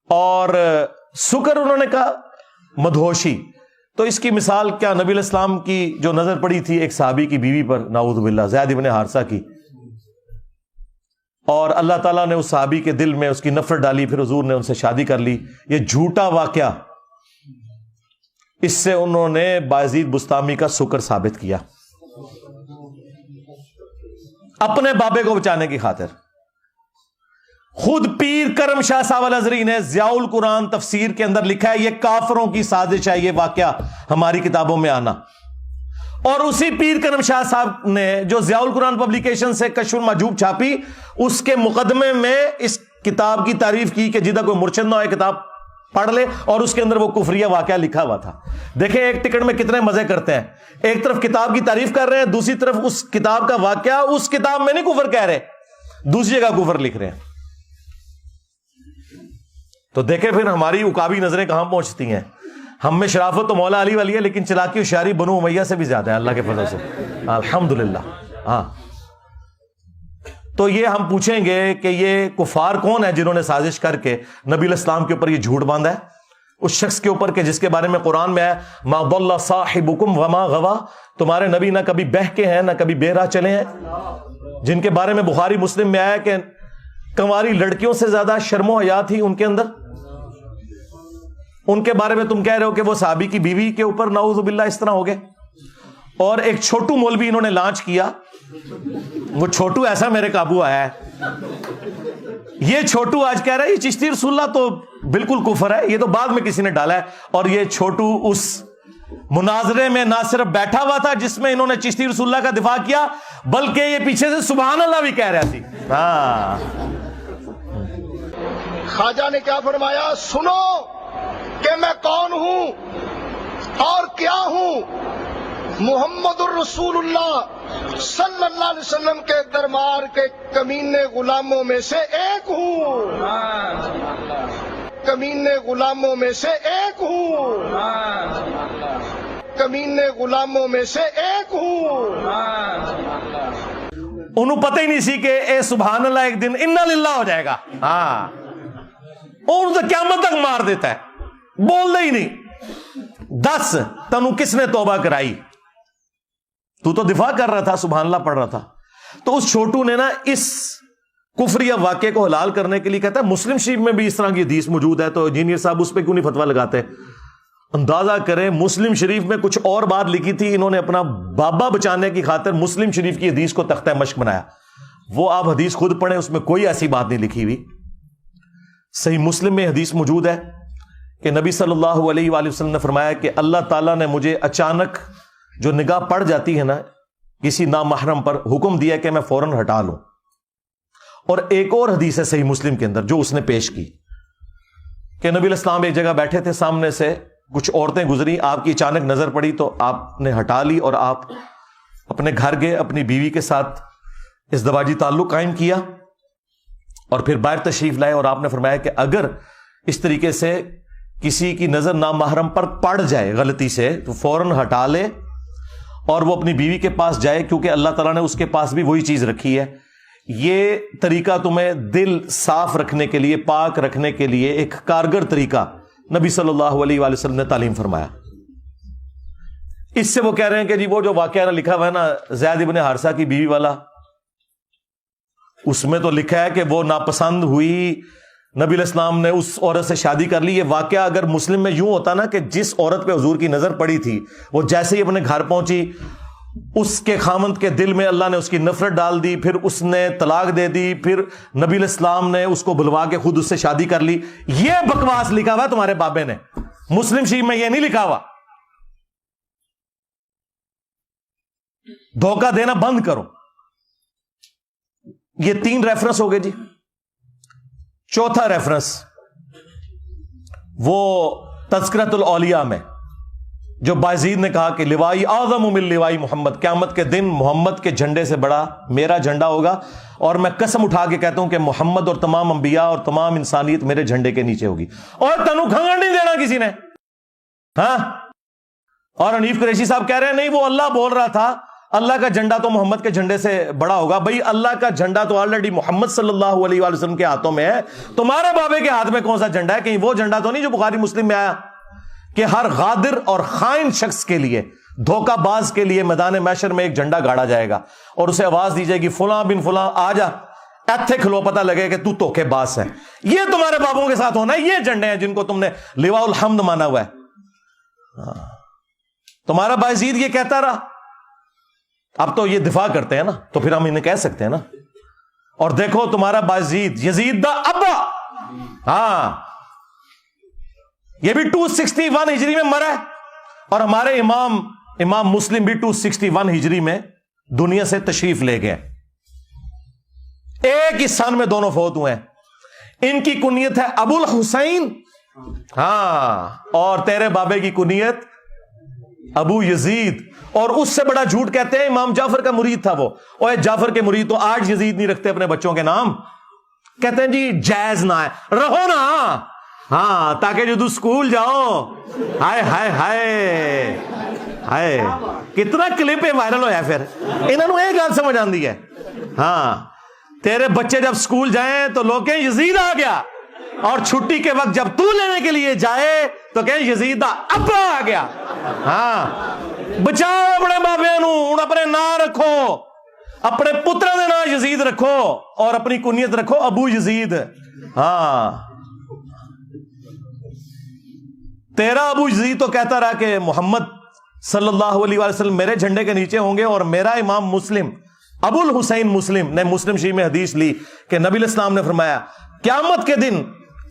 اور سکر انہوں نے کہا مدہوشی، تو اس کی مثال کیا نبی علیہ السلام کی جو نظر پڑی تھی ایک صحابی کی بیوی پر، نعوذ باللہ، زید بن حارثہ کی، اور اللہ تعالیٰ نے اس صحابی کے دل میں اس کی نفرت ڈالی، پھر حضور نے ان سے شادی کر لی. یہ جھوٹا واقعہ، اس سے انہوں نے بایزید بستامی کا سکر ثابت کیا اپنے بابے کو بچانے کی خاطر. خود پیر کرم شاہ صاحب الازہری نے ضیاء القرآن تفسیر کے اندر لکھا ہے یہ کافروں کی سازش ہے یہ واقعہ ہماری کتابوں میں آنا. اور اسی پیر کرم شاہ صاحب نے جو ضیاء القرآن پبلیکیشن سے کشف المحجوب چھاپی، اس کے مقدمے میں اس کتاب کی تعریف کی کہ جدہ کوئی مرشد نہ ہوئے کتاب پڑھ لے، اور اس کے اندر وہ کفریہ واقعہ لکھا ہوا تھا. دیکھیں ایک ٹکٹ میں کتنے مزے کرتے ہیں، ایک طرف کتاب کی تعریف کر رہے ہیں، دوسری طرف اس کتاب کا واقعہ اس کتاب میں نہیں کفر کہہ رہے، دوسری جگہ کفر لکھ رہے ہیں. تو دیکھیں پھر ہماری عقابی نظریں کہاں پہنچتی ہیں. ہم میں شرافت تو مولا علی والی ہے، لیکن چلاکی و شیاری بنو امیہ سے بھی زیادہ ہے اللہ کے فضل سے، الحمدللہ. ہاں تو یہ ہم پوچھیں گے کہ یہ کفار کون ہے جنہوں نے سازش کر کے نبی علیہ السلام کے اوپر یہ جھوٹ باندھا ہے، اس شخص کے اوپر کہ جس کے بارے میں قرآن میں ہے ما ضل صاحبکم وما غوا، تمہارے نبی نہ کبھی بہکے ہیں نہ کبھی بے راہ چلے ہیں، جن کے بارے میں بخاری مسلم میں آیا کہ کنواری لڑکیوں سے زیادہ شرم و حیا تھی ان کے اندر. ان کے بارے میں تم کہہ رہے ہو کہ وہ صحابی کی بیوی کے اوپر نعوذ باللہ اس طرح ہو گئے. اور ایک چھوٹو مولوی انہوں نے لانچ کیا، وہ چھوٹو ایسا میرے قابو آیا ہے، یہ چھوٹو آج کہہ رہا ہے یہ چشتی رسول اللہ تو بالکل کفر ہے، یہ تو بعد میں کسی نے ڈالا ہے. اور یہ چھوٹو اس مناظرے میں نہ صرف بیٹھا ہوا تھا جس میں انہوں نے چشتی رسول اللہ کا دفاع کیا، بلکہ یہ پیچھے سے سبحان اللہ بھی کہہ رہا تھی. ہاں خواجہ نے کیا فرمایا، سنو کہ میں کون ہوں اور کیا ہوں. محمد الرسول اللہ صلی اللہ علیہ وسلم کے دربار کے کمینے غلاموں میں سے ایک ہوں، کمینے غلاموں میں سے ایک ہوں، کمینے غلاموں میں سے ایک ہوں. انہوں پتہ ہی نہیں سی کہ اے سبحان اللہ ایک دن انا للہ ہو جائے گا. ہاں اور تو قیامت تک مار دیتا ہے، بول دے ہی نہیں. 10 تنو کس نے توبہ کرائی؟ تو دفاع کر رہا تھا، سبحان اللہ پڑھ رہا تھا. تو اس چھوٹو نے نا اس کفریہ واقعے کو حلال کرنے کے لیے کہتا ہے مسلم شریف میں بھی اس طرح کی حدیث موجود ہے، تو انجینئر صاحب اس پہ کیوں نہیں فتویٰ لگاتے؟ اندازہ کریں مسلم شریف میں کچھ اور بات لکھی تھی، انہوں نے اپنا بابا بچانے کی خاطر مسلم شریف کی حدیث کو تختہ مشق بنایا. وہ آپ حدیث خود پڑھیں، اس میں کوئی ایسی بات نہیں لکھی ہوئی. صحیح مسلم میں حدیث موجود ہے کہ نبی صلی اللہ علیہ وآلہ وسلم نے فرمایا کہ اللہ تعالیٰ نے مجھے اچانک جو نگاہ پڑ جاتی ہے نا کسی نامحرم پر، حکم دیا کہ میں فوراً ہٹا لوں. اور ایک اور حدیث ہے صحیح مسلم کے اندر جو اس نے پیش کی کہ نبی علیہ السلام ایک جگہ بیٹھے تھے، سامنے سے کچھ عورتیں گزری، آپ کی اچانک نظر پڑی تو آپ نے ہٹا لی اور آپ اپنے گھر گئے، اپنی بیوی کے ساتھ ازدواجی تعلق قائم کیا اور پھر باہر تشریف لائے. اور آپ نے فرمایا کہ اگر اس طریقے سے کسی کی نظر نامحرم پر پڑ جائے غلطی سے تو فوراً ہٹا لے اور وہ اپنی بیوی کے پاس جائے، کیونکہ اللہ تعالیٰ نے اس کے پاس بھی وہی چیز رکھی ہے. یہ طریقہ تمہیں دل صاف رکھنے کے لیے، پاک رکھنے کے لیے ایک کارگر طریقہ نبی صلی اللہ علیہ وآلہ وسلم نے تعلیم فرمایا. اس سے وہ کہہ رہے ہیں کہ جی وہ جو واقعہ لکھا ہوا ہے نا زید ابن حارثہ کی بیوی والا، اس میں تو لکھا ہے کہ وہ ناپسند ہوئی، نبی علیہ السلام نے اس عورت سے شادی کر لی. یہ واقعہ اگر مسلم میں یوں ہوتا نا کہ جس عورت پہ حضور کی نظر پڑی تھی وہ جیسے ہی اپنے گھر پہنچی، اس کے خامند کے دل میں اللہ نے اس کی نفرت ڈال دی، پھر اس نے طلاق دے دی، پھر نبی علیہ السلام نے اس کو بلوا کے خود اس سے شادی کر لی. یہ بکواس لکھا ہوا تمہارے بابے نے، مسلم شریف میں یہ نہیں لکھا ہوا. دھوکہ دینا بند کرو. یہ 3 ریفرنس ہو گئے جی. چوتھا ریفرنس وہ تذکرۃ الاولیاء میں جو بایزید نے کہا کہ لوائی اعظم من لوائی محمد، قیامت کے دن محمد کے جھنڈے سے بڑا میرا جھنڈا ہوگا، اور میں قسم اٹھا کے کہتا ہوں کہ محمد اور تمام انبیاء اور تمام انسانیت میرے جھنڈے کے نیچے ہوگی. اور تنو کھنگڑ نہیں دینا کسی نے. ہاں اور حنیف قریشی صاحب کہہ رہے ہیں نہیں وہ اللہ بول رہا تھا اللہ کا جھنڈا تو محمد کے جھنڈے سے بڑا ہوگا. بھائی اللہ کا جھنڈا تو آلریڈی محمد صلی اللہ علیہ وآلہ وسلم کے ہاتھوں میں ہے، تمہارے بابے کے ہاتھ میں کون سا جھنڈا ہے؟ کہیں وہ جھنڈا تو نہیں جو بخاری مسلم میں آیا کہ ہر غادر اور خائن شخص کے لیے، دھوکہ باز کے لیے میدان محشر میں ایک جھنڈا گاڑا جائے گا اور اسے آواز دی جائے گی فلاں بن فلاں آ جا، ایتھے کھلو پتہ لگے کہ تو دھوکے باز ہے. یہ تمہارے بابوں کے ساتھ ہونا ہے. یہ جھنڈے ہیں جن کو تم نے لواء الحمد مانا ہوا ہے. تمہارا بايزيد یہ کہتا رہا. اب تو یہ دفاع کرتے ہیں نا, تو پھر ہم انہیں کہہ سکتے ہیں نا. اور دیکھو تمہارا بايزيد یزید دا ابا, ہاں یہ بھی 261 ہجری میں مرا ہے, اور ہمارے امام مسلم بھی 261 ہجری میں دنیا سے تشریف لے گئے. ایک ہی سن میں دونوں فوت ہوئے ہیں. ان کی کنیت ہے ابو الحسین, ہاں, اور تیرے بابے کی کنیت ابو یزید. اور اس سے بڑا جھوٹ کہتے ہیں امام جعفر کا مرید تھا وہ. اور جعفر کے مرید تو آج یزید نہیں رکھتے اپنے بچوں کے نام, کہتے ہیں جی جائز نہ ہے, رہو نا, ہاں, تاکہ جو سکول جاؤ. ہائے ہائے ہائے ہائے, کتنا کلپ وائرل ہوا ہے. پھر انہوں نے ایک گل سمجھ آندی ہے, ہاں, تیرے بچے جب سکول جائیں تو لوگ کہیں یزید آ گیا, اور چھٹی کے وقت جب تو لینے کے لیے جائے تو کہیں یزید دا ابا آ گیا. ہاں, بچاؤ اپنے بابے نو, ہن اپنے نام رکھو, اپنے پتروں دے نام یزید رکھو, اور اپنی کنیت رکھو ابو یزید. ہاں, تیرا ابو یزید تو کہتا رہا کہ محمد صلی اللہ علیہ وسلم میرے جھنڈے کے نیچے ہوں گے, اور میرا امام مسلم ابو الحسین مسلم نے مسلم شریف میں حدیث لی کہ نبی علیہ السلام نے فرمایا قیامت کے دن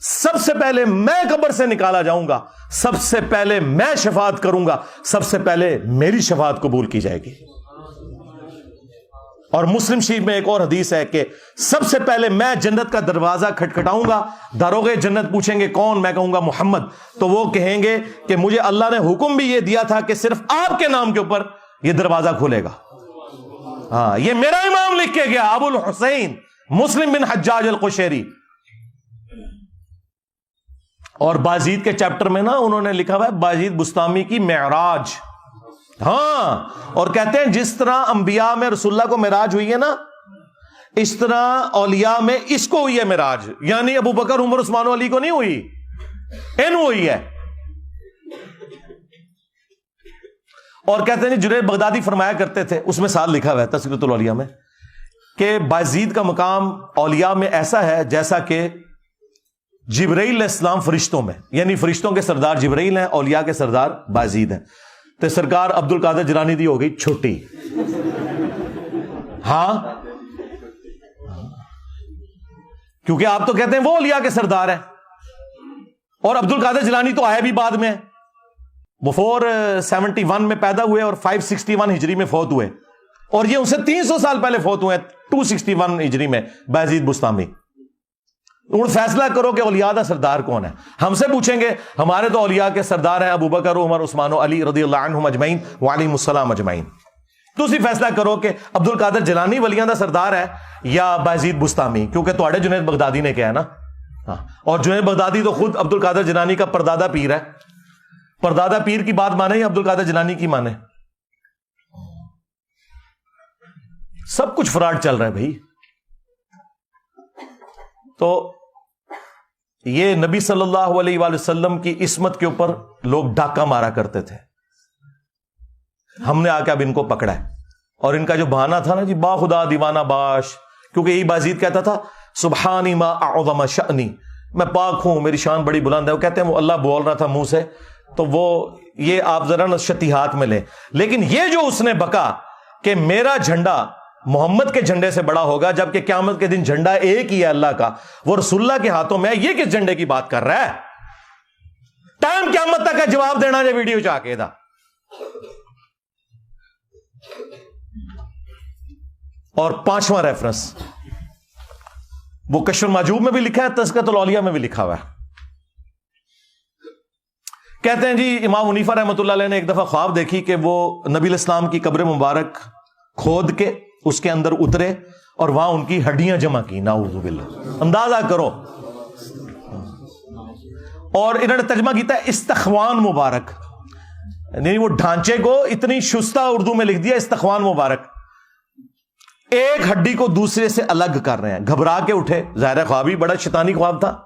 سب سے پہلے میں قبر سے نکالا جاؤں گا, سب سے پہلے میں شفاعت کروں گا, سب سے پہلے میری شفاعت قبول کی جائے گی. اور مسلم شریف میں ایک اور حدیث ہے کہ سب سے پہلے میں جنت کا دروازہ کھٹکھٹاؤں گا, داروغے جنت پوچھیں گے کون, میں کہوں گا محمد, تو وہ کہیں گے کہ مجھے اللہ نے حکم بھی یہ دیا تھا کہ صرف آپ کے نام کے اوپر یہ دروازہ کھلے گا. ہاں, یہ میرا امام لکھ کے گیا ابو الحسین مسلم بن حجاج القشیری. اور بايزيد کے چیپٹر میں نا انہوں نے لکھا ہوا ہے بايزيد بستامی کی معراج. ہاں, اور کہتے ہیں جس طرح انبیاء میں رسول اللہ کو معراج ہوئی ہے نا, اس طرح اولیاء میں اس کو ہوئی ہے معراج. یعنی ابو بکر عمر عثمان و علی کو نہیں ہوئی, ان ہوئی ہے. اور کہتے ہیں جنید بغدادی فرمایا کرتے تھے, اس میں سال لکھا ہوا ہے تذکرۃ الاولیاء میں, کہ بايزيد کا مقام اولیاء میں ایسا ہے جیسا کہ جبرائیل علیہ السلام فرشتوں میں, یعنی فرشتوں کے سردار جبرائیل ہیں, اولیاء کے سردار بايزيد ہیں. تو سرکار عبد القادر جیلانی دی ہو گئی چھوٹی. ہاں, کیونکہ آپ تو کہتے ہیں وہ اولیاء کے سردار ہیں, اور عبد القادر جیلانی تو آئے بھی بعد میں, وہ 471 میں پیدا ہوئے اور 561 ہجری میں فوت ہوئے, اور یہ ان سے 300 سال پہلے فوت ہوئے 261 ہجری میں بايزيد بستامی. فیصلہ کرو کہ اولیاء دا سردار کون ہے. ہم سے پوچھیں گے, ہمارے تو اولیاء کے سردار ہیں ابو بکر, عمر, عثمان و علی رضی اللہ عنہم اجمعین وعلیہم السلام اجمعین. تو اسی فیصلہ کرو کہ عبد القادر جیلانی ولیاں دا سردار ہے یا بايزيد بستامی, کیونکہ تواڈے جنید بغدادی نے کہا ہے نا. ہاں, اور جنید بغدادی تو خود عبد القادر جیلانی کا پردادا پیر ہے. پردادا پیر کی بات مانے یا عبد القادر جیلانی کی مانے؟ سب کچھ فراڈ چل رہا ہے بھائی. تو یہ نبی صلی اللہ علیہ وآلہ وسلم کی عصمت کے اوپر لوگ ڈاکہ مارا کرتے تھے. ہم نے آ کے اب ان کو پکڑا ہے, اور ان کا جو بہانہ تھا نا جی با خدا دیوانہ باش, کیونکہ یہی بايزيد کہتا تھا سبحانی ما اعظم شأنی, میں پاک ہوں, میری شان بڑی بلند ہے. وہ کہتے ہیں وہ اللہ بول رہا تھا منہ سے, تو وہ یہ آپ ذرا نشتیہات میں لیں. لیکن یہ جو اس نے بکا کہ میرا جھنڈا محمد کے جھنڈے سے بڑا ہوگا, جبکہ قیامت کے دن جھنڈا ایک ہی ہے اللہ کا, وہ رسول اللہ کے ہاتھوں میں ہے, یہ کس جھنڈے کی بات کر رہا ہے؟ ٹائم قیامت تک کا جواب دینا جو ویڈیو چاہ کے دا. اور 5واں ریفرنس وہ کشف المحجوب میں بھی لکھا ہے, تذکرۃ الاولیاء میں بھی لکھا ہوا ہے. کہتے ہیں جی امام حنیفہ رحمۃ اللہ علیہ نے ایک دفعہ خواب دیکھی کہ وہ نبی علیہ السلام کی قبر مبارک کھود کے اس کے اندر اترے اور وہاں ان کی ہڈیاں جمع کی. نعوذ باللہ, اندازہ کرو. اور انہوں نے ترجمہ کیتا ہے استخوان مبارک, یعنی وہ ڈھانچے کو اتنی شستہ اردو میں لکھ دیا استخوان مبارک. ایک ہڈی کو دوسرے سے الگ کر رہے ہیں. گھبرا کے اٹھے, ظاہر خواب ہی بڑا شیطانی خواب تھا,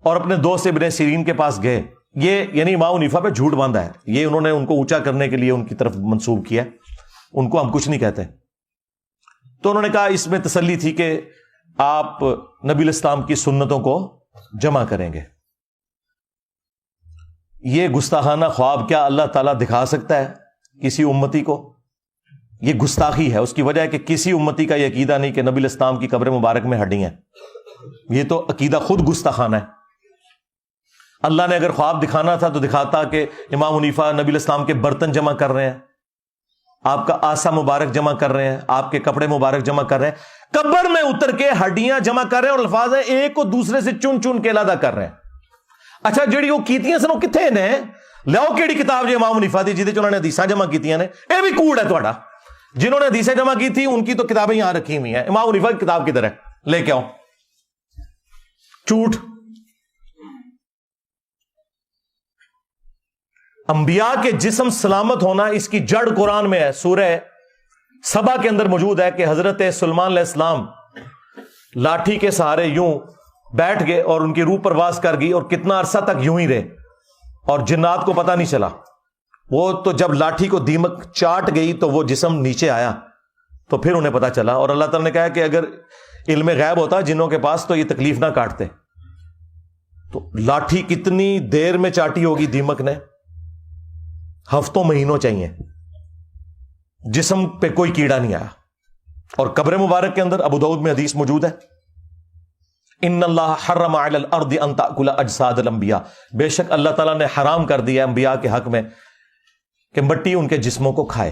اور اپنے دوست ابن سیرین کے پاس گئے. یہ یعنی امام حنیفہ پہ جھوٹ باندھا ہے, یہ انہوں نے ان کو اونچا کرنے کے لیے ان کی طرف منسوب کیا. ان کو ہم کچھ نہیں کہتے. تو انہوں نے کہا اس میں تسلی تھی کہ آپ نبی الاسلام کی سنتوں کو جمع کریں گے. یہ گستاخانہ خواب کیا اللہ تعالیٰ دکھا سکتا ہے کسی امتی کو؟ یہ گستاخی ہے. اس کی وجہ ہے کہ کسی امتی کا یہ عقیدہ نہیں کہ نبی الاسلام کی قبر مبارک میں ہڈی ہیں. یہ تو عقیدہ خود گستاخانہ ہے. اللہ نے اگر خواب دکھانا تھا تو دکھاتا کہ امام حنیفہ نبی الاسلام کے برتن جمع کر رہے ہیں, آپ کا آسا مبارک جمع کر رہے ہیں, آپ کے کپڑے مبارک جمع کر رہے ہیں, قبر میں اتر کے ہڈیاں جمع کر رہے ہیں, اور الفاظ ہیں ایک کو دوسرے سے چن چن کے علیحدہ کر رہے ہیں. اچھا جڑی وہ کیتیاں سن وہ کتنے نے لیاؤ کیڑی کتاب جو امام حنیفہ دی جہدے انہوں نے حدیثاں جمع کیتیاں نے؟ اے بھی کوڑ ہے تہاڈا. جنہوں نے حدیثیں جمع کی تھی ان کی تو کتابیں یہاں رکھی ہوئی ہیں. امام حنیفہ کی کتاب کدھر ہے؟ لے کے آؤ. جھوٹ. انبیاء کے جسم سلامت ہونا اس کی جڑ قرآن میں ہے. سورہ سبا کے اندر موجود ہے کہ حضرت سلیمان علیہ السلام لاٹھی کے سہارے یوں بیٹھ گئے اور ان کی روح پرواز کر گئی, اور کتنا عرصہ تک یوں ہی رہے, اور جنات کو پتہ نہیں چلا. وہ تو جب لاٹھی کو دیمک چاٹ گئی تو وہ جسم نیچے آیا تو پھر انہیں پتہ چلا. اور اللہ تعالیٰ نے کہا کہ اگر علم غیب ہوتا جنوں کے پاس تو یہ تکلیف نہ کاٹتے. تو لاٹھی کتنی دیر میں چاٹی ہوگی دیمک نے؟ ہفتوں مہینوں چاہیے. جسم پہ کوئی کیڑا نہیں آیا. اور قبر مبارک کے اندر ابو داؤد میں حدیث موجود ہے, ان اللہ حرم علی الارض ان تاکل اجساد الانبیاء, بے شک اللہ تعالیٰ نے حرام کر دیا انبیاء کے حق میں کہ مٹی ان کے جسموں کو کھائے.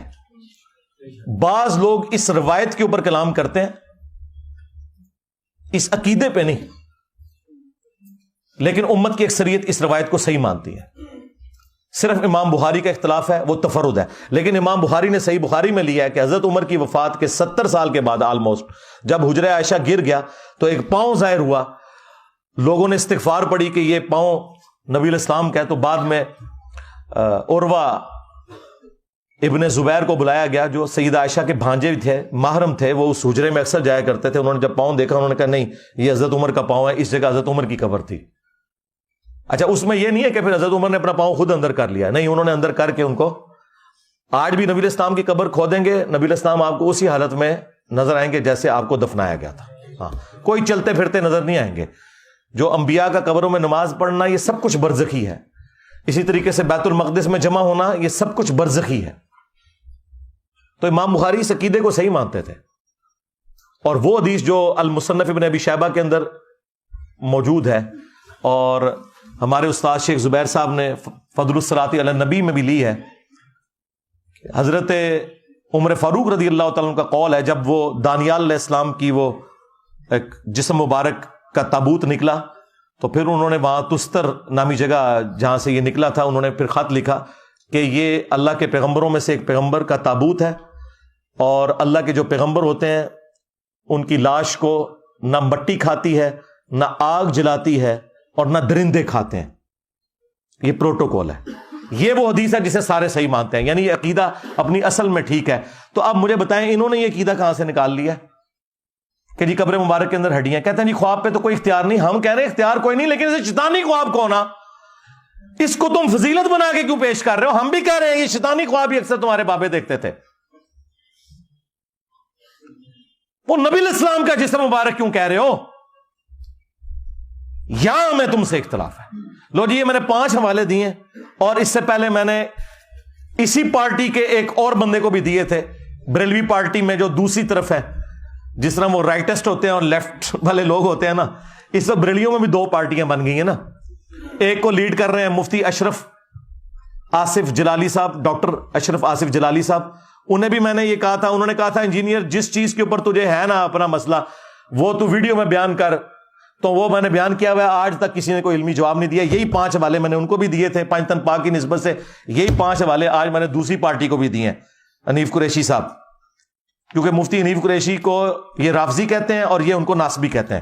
بعض لوگ اس روایت کے اوپر کلام کرتے ہیں, اس عقیدے پہ نہیں, لیکن امت کی اکثریت اس روایت کو صحیح مانتی ہے. صرف امام بخاری کا اختلاف ہے, وہ تفرد ہے. لیکن امام بخاری نے صحیح بخاری میں لیا ہے کہ حضرت عمر کی وفات کے 70 سال کے بعد آلموسٹ جب حجرہ عائشہ گر گیا تو ایک پاؤں ظاہر ہوا. لوگوں نے استغفار پڑھی کہ یہ پاؤں نبی الاسلام کا ہے. تو بعد میں عروہ ابن زبیر کو بلایا گیا جو سیدہ عائشہ کے بھانجے تھے, محرم تھے, وہ اس حجرے میں اکثر جایا کرتے تھے. انہوں نے جب پاؤں دیکھا انہوں نے کہا نہیں یہ حضرت عمر کا پاؤں ہے, اس جگہ حضرت عمر کی قبر تھی. اچھا اس میں یہ نہیں ہے کہ پھر حضرت عمر نے اپنا پاؤں خود اندر کر لیا, نہیں, انہوں نے اندر کر کے ان کو. آج بھی نبی الاسلام کی قبر کھودیں گے, نبی الاسلام آپ کو اسی حالت میں نظر آئیں گے جیسے آپ کو دفنایا گیا تھا. ہاں, کوئی چلتے پھرتے نظر نہیں آئیں گے. جو انبیاء کا قبروں میں نماز پڑھنا یہ سب کچھ برزخی ہے. اسی طریقے سے بیت المقدس میں جمع ہونا یہ سب کچھ برزخی ہے. تو امام بخاری اس عقیدے کو صحیح مانتے تھے. اور وہ حدیث جو المصنف ابن ابی شیبہ کے اندر موجود ہے اور ہمارے استاد شیخ زبیر صاحب نے فضل الصلاۃ علی النبی میں بھی لی ہے, حضرت عمر فاروق رضی اللہ تعالیٰ عنہ کا قول ہے, جب وہ دانیال علیہ السلام کی وہ ایک جسم مبارک کا تابوت نکلا تو پھر انہوں نے وہاں تستر نامی جگہ جہاں سے یہ نکلا تھا انہوں نے پھر خط لکھا کہ یہ اللہ کے پیغمبروں میں سے ایک پیغمبر کا تابوت ہے, اور اللہ کے جو پیغمبر ہوتے ہیں ان کی لاش کو نہ مٹی کھاتی ہے, نہ آگ جلاتی ہے, اور نہ درندے کھاتے ہیں. یہ پروٹوکول ہے. یہ وہ حدیث ہے جسے سارے صحیح مانتے ہیں, یعنی یہ عقیدہ اپنی اصل میں ٹھیک ہے. تو اب مجھے بتائیں انہوں نے یہ عقیدہ کہاں سے نکال لیا کہ جی قبر مبارک کے اندر ہڈیاں؟ کہتے ہیں جی خواب پہ تو کوئی اختیار نہیں. ہم کہہ رہے ہیں اختیار کوئی نہیں, لیکن اسے شیطانی خواب کو ہونا اس کو تم فضیلت بنا کے کیوں پیش کر رہے ہو؟ ہم بھی کہہ رہے ہیں یہ شیطانی خواب ہی اکثر تمہارے بابے دیکھتے تھے. وہ نبی الاسلام کا جسم مبارک کیوں کہہ رہے ہو؟ یہاں میں تم سے اختلاف ہے. لو جی یہ میں نے 5 حوالے دیے, اور اس سے پہلے میں نے اسی پارٹی کے ایک اور بندے کو بھی دیے تھے, بریلوی پارٹی میں جو دوسری طرف ہے, جس طرح وہ رائٹسٹ ہوتے ہیں اور لیفٹ والے لوگ ہوتے ہیں نا, اس وقت بریلیوں میں بھی 2 پارٹیاں بن گئی ہیں نا. ایک کو لیڈ کر رہے ہیں مفتی اشرف آصف جلالی صاحب, ڈاکٹر اشرف آصف جلالی صاحب. انہیں بھی میں نے یہ کہا تھا, انہوں نے کہا تھا انجینئر جس چیز کے اوپر تجھے ہے نا اپنا مسئلہ وہ تو ویڈیو میں بیان کر, تو وہ میں نے بیان کیا ہوا ہے. آج تک کسی نے کوئی علمی جواب نہیں دیا. یہی 5 حوالے میں نے ان کو بھی دیے تھے پنجتن پاک کی نسبت سے, یہی 5 حوالے آج میں نے دوسری پارٹی کو بھی دیے ہیں, حنیف قریشی صاحب, کیونکہ مفتی حنیف قریشی کو یہ رافضی کہتے ہیں اور یہ ان کو ناسبی کہتے ہیں.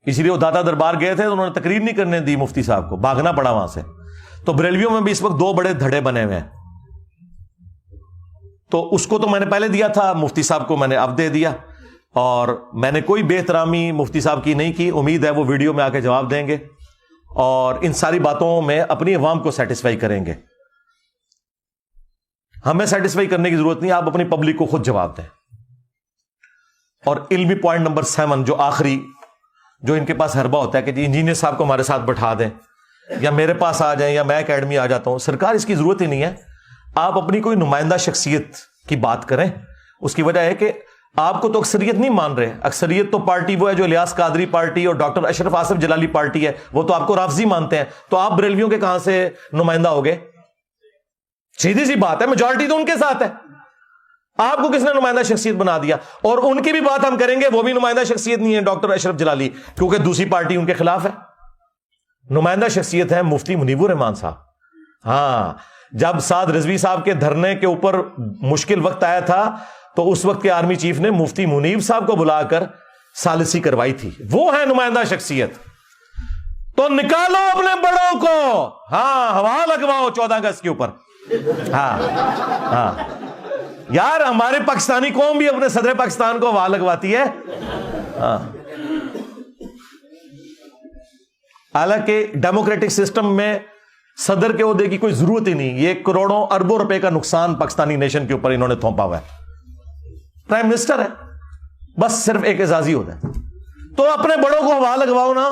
اسی لیے وہ داتا دربار گئے تھے تو انہوں نے تقریر نہیں کرنے دی مفتی صاحب کو, بھاگنا پڑا وہاں سے. تو بریلویوں میں بھی اس وقت 2 بڑے دھڑے بنے ہوئے ہیں. تو اس کو تو میں نے پہلے دیا تھا, مفتی صاحب کو میں نے اب دے دیا, اور میں نے کوئی بے احترامی مفتی صاحب کی نہیں کی. امید ہے وہ ویڈیو میں آ کے جواب دیں گے اور ان ساری باتوں میں اپنی عوام کو سیٹسفائی کریں گے. ہمیں سیٹسفائی کرنے کی ضرورت نہیں, آپ اپنی پبلک کو خود جواب دیں. اور علمی پوائنٹ نمبر 7, جو آخری, جو ان کے پاس حربہ ہوتا ہے کہ جی انجینئر صاحب کو ہمارے ساتھ بٹھا دیں یا میرے پاس آ جائیں یا میں اکیڈمی آ جاتا ہوں. سرکار اس کی ضرورت ہی نہیں ہے. آپ اپنی کوئی نمائندہ شخصیت کی بات کریں. اس کی وجہ ہے کہ آپ کو تو اکثریت نہیں مان رہے. اکثریت تو پارٹی وہ ہے جو الیاس قادری پارٹی اور ڈاکٹر اشرف آصف جلالی پارٹی ہے, وہ تو آپ کو رافضی مانتے ہیں. تو آپ بریلویوں کے کہاں سے نمائندہ ہو گئے؟ سیدھی سی بات ہے, میجورٹی تو ان کے ساتھ ہے. آپ کو کس نے نمائندہ شخصیت بنا دیا؟ اور ان کی بھی بات ہم کریں گے, وہ بھی نمائندہ شخصیت نہیں ہے ڈاکٹر اشرف جلالی, کیونکہ دوسری پارٹی ان کے خلاف ہے. نمائندہ شخصیت ہے مفتی منیب الرحمان صاحب. ہاں, جب سعد رضوی صاحب کے دھرنے کے اوپر مشکل وقت آیا تھا تو اس وقت کے آرمی چیف نے مفتی منیب صاحب کو بلا کر ثالثی کروائی تھی. وہ ہے نمائندہ شخصیت. تو نکالو اپنے بڑوں کو, ہاں ہوا لگواؤ 14 اگست کے اوپر. ہاں یار, ہمارے پاکستانی قوم بھی اپنے صدر پاکستان کو ہوا لگواتی ہے. حالانکہ ڈیموکریٹک سسٹم میں صدر کے عہدے کی کوئی ضرورت ہی نہیں. یہ کروڑوں اربوں روپے کا نقصان پاکستانی نیشن کے اوپر انہوں نے تھوپا ہوا ہے. پرائم منسٹر ہے, بس صرف ایک اعزازی ہوتا ہے. تو اپنے بڑوں کو ہوا لگواؤ نا.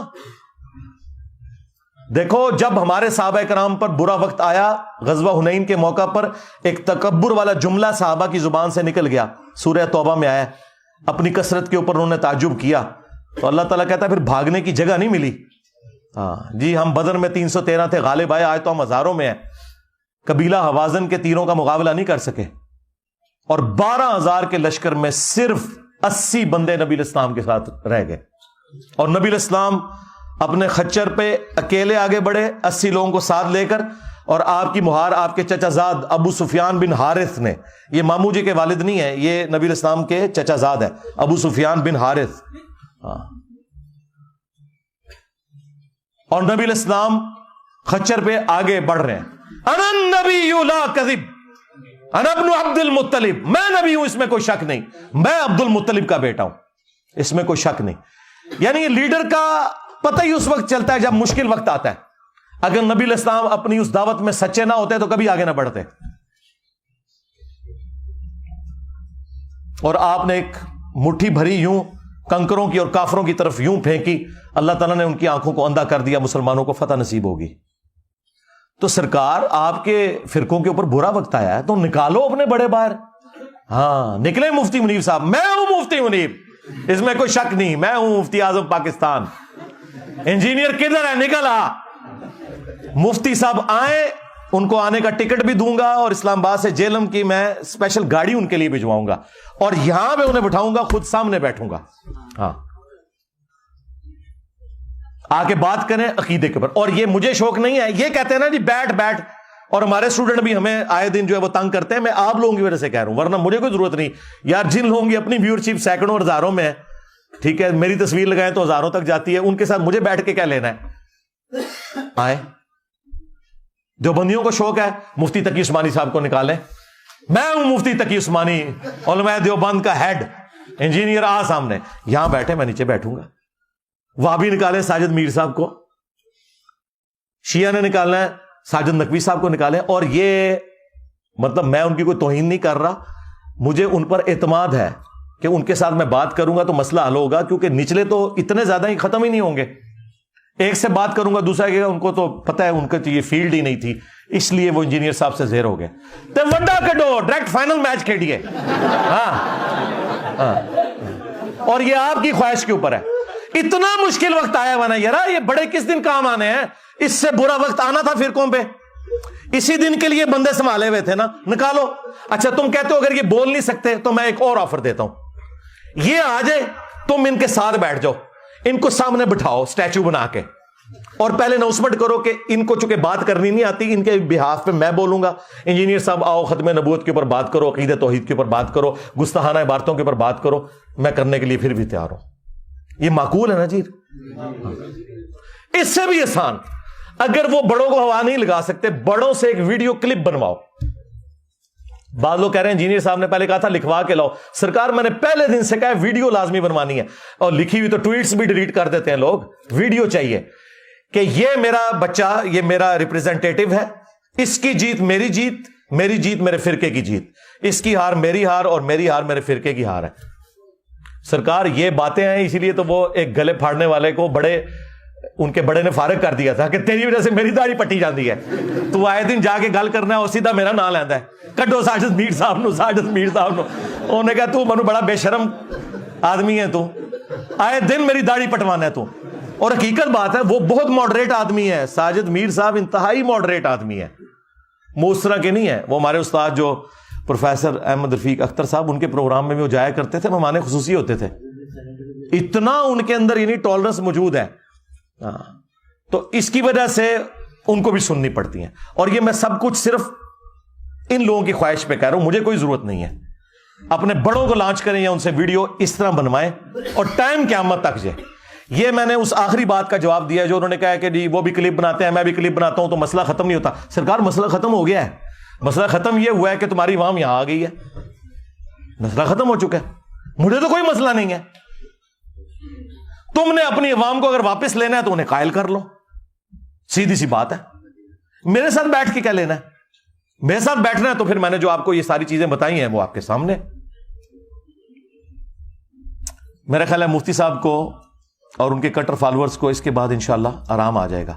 دیکھو, جب ہمارے صحابہ کرام پر برا وقت آیا, غزوہ حنین کے موقع پر ایک تکبر والا جملہ صحابہ کی زبان سے نکل گیا. سورہ توبہ میں آیا, اپنی کثرت کے اوپر انہوں نے تعجب کیا. تو اللہ تعالیٰ کہتا ہے پھر بھاگنے کی جگہ نہیں ملی. ہاں جی, ہم بدر میں 313 تھے, غالب آئے, آئے تو ہم ہزاروں میں ہیں. قبیلہ حوازن کے تیروں کا مقابلہ نہیں کر سکے, اور 12,000 کے لشکر میں صرف 80 بندے نبی الاسلام کے ساتھ رہ گئے. اور نبی الاسلام اپنے خچر پہ اکیلے آگے بڑھے 80 لوگوں کو ساتھ لے کر, اور آپ کی مہار آپ کے چچا زاد ابو سفیان بن حارث نے, یہ مامو جی کے والد نہیں ہے, یہ نبی الاسلام کے چچا زاد ہے, ابو سفیان بن حارث. اور نبی الاسلام خچر پہ آگے بڑھ رہے ہیں. انا النبی لا کذب انا ابن عبد المطلب, میں نبی ہوں, اس میں کوئی شک نہیں, میں عبد المطلب کا بیٹا ہوں, اس میں کوئی شک نہیں. یعنی لیڈر کا پتہ ہی اس وقت چلتا ہے جب مشکل وقت آتا ہے. اگر نبی الاسلام اپنی اس دعوت میں سچے نہ ہوتے تو کبھی آگے نہ بڑھتے. اور آپ نے ایک مٹھی بھری یوں کنکروں کی اور کافروں کی طرف یوں پھینکی, اللہ تعالیٰ نے ان کی آنکھوں کو اندھا کر دیا, مسلمانوں کو فتح نصیب ہوگی. تو سرکار, آپ کے فرقوں کے اوپر برا وقت آیا ہے تو نکالو اپنے بڑے باہر. ہاں نکلے مفتی منیب صاحب, میں ہوں مفتی منیب, اس میں کوئی شک نہیں, میں ہوں مفتی اعظم پاکستان. انجینئر کدھر ہے, نکل آ. مفتی صاحب آئے, ان کو آنے کا ٹکٹ بھی دوں گا, اور اسلام آباد سے جیلم کی میں اسپیشل گاڑی ان کے لیے بھجواؤں گا, اور یہاں میں انہیں بٹھاؤں گا, خود سامنے بیٹھوں گا. ہاں, آ کے بات کریں عقیدے کے اوپر. اور یہ مجھے شوق نہیں ہے, یہ کہتے ہیں نا جی بیٹھ, اور ہمارے اسٹوڈنٹ بھی ہمیں آئے دن جو ہے وہ تنگ کرتے ہیں. میں آپ لوگوں کی وجہ سے کہہ رہا ہوں, ورنہ مجھے کوئی ضرورت نہیں یار. جن لوگوں کی اپنی ویورشپ سینکڑوں اور ہزاروں میں ہے, ٹھیک ہے, میری تصویر لگائیں تو ہزاروں تک جاتی ہے, ان کے ساتھ مجھے بیٹھ کے کیا لینا ہے. آئے, جو بندیوں کو شوق ہے مفتی تقی عثمانی صاحب کو نکالیں. میں ہوں مفتی تقی عثمانی, علماء دیوبند کا ہیڈ. انجینئر آ سامنے, یہاں بیٹھے, میں نیچے بیٹھوں گا. وہاں بھی نکالیں ساجد میر صاحب کو, شیعہ نے نکالنا ہے ساجد نقوی صاحب کو نکالیں. اور یہ مطلب میں ان کی کوئی توہین نہیں کر رہا, مجھے ان پر اعتماد ہے کہ ان کے ساتھ میں بات کروں گا تو مسئلہ حل ہوگا, کیونکہ نچلے تو اتنے زیادہ ہی ختم ہی نہیں ہوں گے. ایک سے بات کروں گا, دوسرا کہ ان کو تو پتہ ہے ان کی یہ فیلڈ ہی نہیں تھی, اس لیے وہ انجینئر صاحب سے زیر ہو گئے. تو ونڈا کڈو, ڈائریکٹ فائنل میچ کھیلیے. ہاں, اور یہ آپ کی خواہش کے اوپر ہے. اتنا مشکل وقت آیا ہوا نا یار, یہ بڑے کس دن کام آنے ہیں, اس سے برا وقت آنا تھا فرقوں پہ. اسی دن کے لیے بندے سنبھالے ہوئے تھے نا, نکالو. اچھا تم کہتے ہو اگر یہ بول نہیں سکتے تو میں ایک اور آفر دیتا ہوں, یہ آ جائے, تم ان کے ساتھ بیٹھ جاؤ, ان کو سامنے بٹھاؤ اسٹیچو بنا کے, اور پہلے اناؤنسمنٹ کرو کہ ان کو چونکہ بات کرنی نہیں آتی, ان کے بہاف پہ میں بولوں گا. انجینئر صاحب آؤ, ختم نبوت کے اوپر بات کرو, عقیدہ توحید کے اوپر بات کرو, گستاخانہ عبارتوں کے اوپر بات کرو, میں کرنے کے لیے پھر بھی تیار ہوں. یہ معقول ہے نا جی؟ اس سے بھی آسان, اگر وہ بڑوں کو ہوا نہیں لگا سکتے, بڑوں سے ایک ویڈیو کلپ بنواؤ. بعض لوگ کہہ رہے ہیں انجینئر صاحب نے پہلے کہا تھا لکھوا کے لاؤ. سرکار میں نے پہلے دن سے کہا ہے ویڈیو لازمی بنوانی ہے, اور لکھی ہوئی تو ٹویٹس بھی ڈیلیٹ کر دیتے ہیں لوگ. ویڈیو چاہیے کہ یہ میرا بچہ, یہ میرا ریپرزینٹیٹو ہے, اس کی جیت میری جیت, میری جیت میرے فرقے کی جیت، اس کی ہار میری ہار اور میری ہار میرے فرقے کی ہار ہے. سرکار یہ باتیں ہیں، اسی لیے تو وہ ایک گلے پھاڑنے والے کو ان کے بڑے نے فارغ کر دیا تھا کہ تیری وجہ سے میری داڑھی پٹی جاتی ہے، تو آئے دن جا کے گل کرنا ہے اور سیدھا میرا نام لینا ہے، کڈو ساجد میر صاحب نو، ساجد میر صاحب نو. انہوں نے کہا تو منو بڑا بے شرم آدمی ہے، تو آئے دن میری داڑھی پٹوانا ہے تو. اور حقیقت بات ہے وہ بہت ماڈریٹ آدمی ہے، ساجد میر صاحب انتہائی ماڈریٹ آدمی ہے، وہ اس طرح کے نہیں ہے. وہ ہمارے استاد جو پروفیسر احمد رفیق اختر صاحب، ان کے پروگرام میں بھی وہ جایا کرتے تھے، مہمان خصوصی ہوتے تھے. اتنا ان کے اندر یعنی ٹالرنس موجود ہے. تو اس کی وجہ سے ان کو بھی سننی پڑتی ہیں. اور یہ میں سب کچھ صرف ان لوگوں کی خواہش پہ کہہ رہا ہوں، مجھے کوئی ضرورت نہیں ہے. اپنے بڑوں کو لانچ کریں یا ان سے ویڈیو اس طرح بنوائیں اور ٹائم قیامت تک جائے. یہ میں نے اس آخری بات کا جواب دیا جو انہوں نے کہا کہ جی وہ بھی کلپ بناتے ہیں میں بھی کلپ بناتا ہوں تو مسئلہ ختم نہیں ہوتا. سرکار مسئلہ ختم ہو گیا ہے. مسئلہ ختم یہ ہوا ہے کہ تمہاری عوام یہاں آ گئی ہے، مسئلہ ختم ہو چکا ہے. مجھے تو کوئی مسئلہ نہیں ہے. تم نے اپنی عوام کو اگر واپس لینا ہے تو انہیں قائل کر لو، سیدھی سی بات ہے. میرے ساتھ بیٹھ کے کیا لینا ہے؟ میرے ساتھ بیٹھنا ہے تو پھر میں نے جو آپ کو یہ ساری چیزیں بتائی ہیں وہ آپ کے سامنے. میرا خیال ہے مفتی صاحب کو اور ان کے کٹر فالوورز کو اس کے بعد انشاءاللہ آرام آ جائے گا.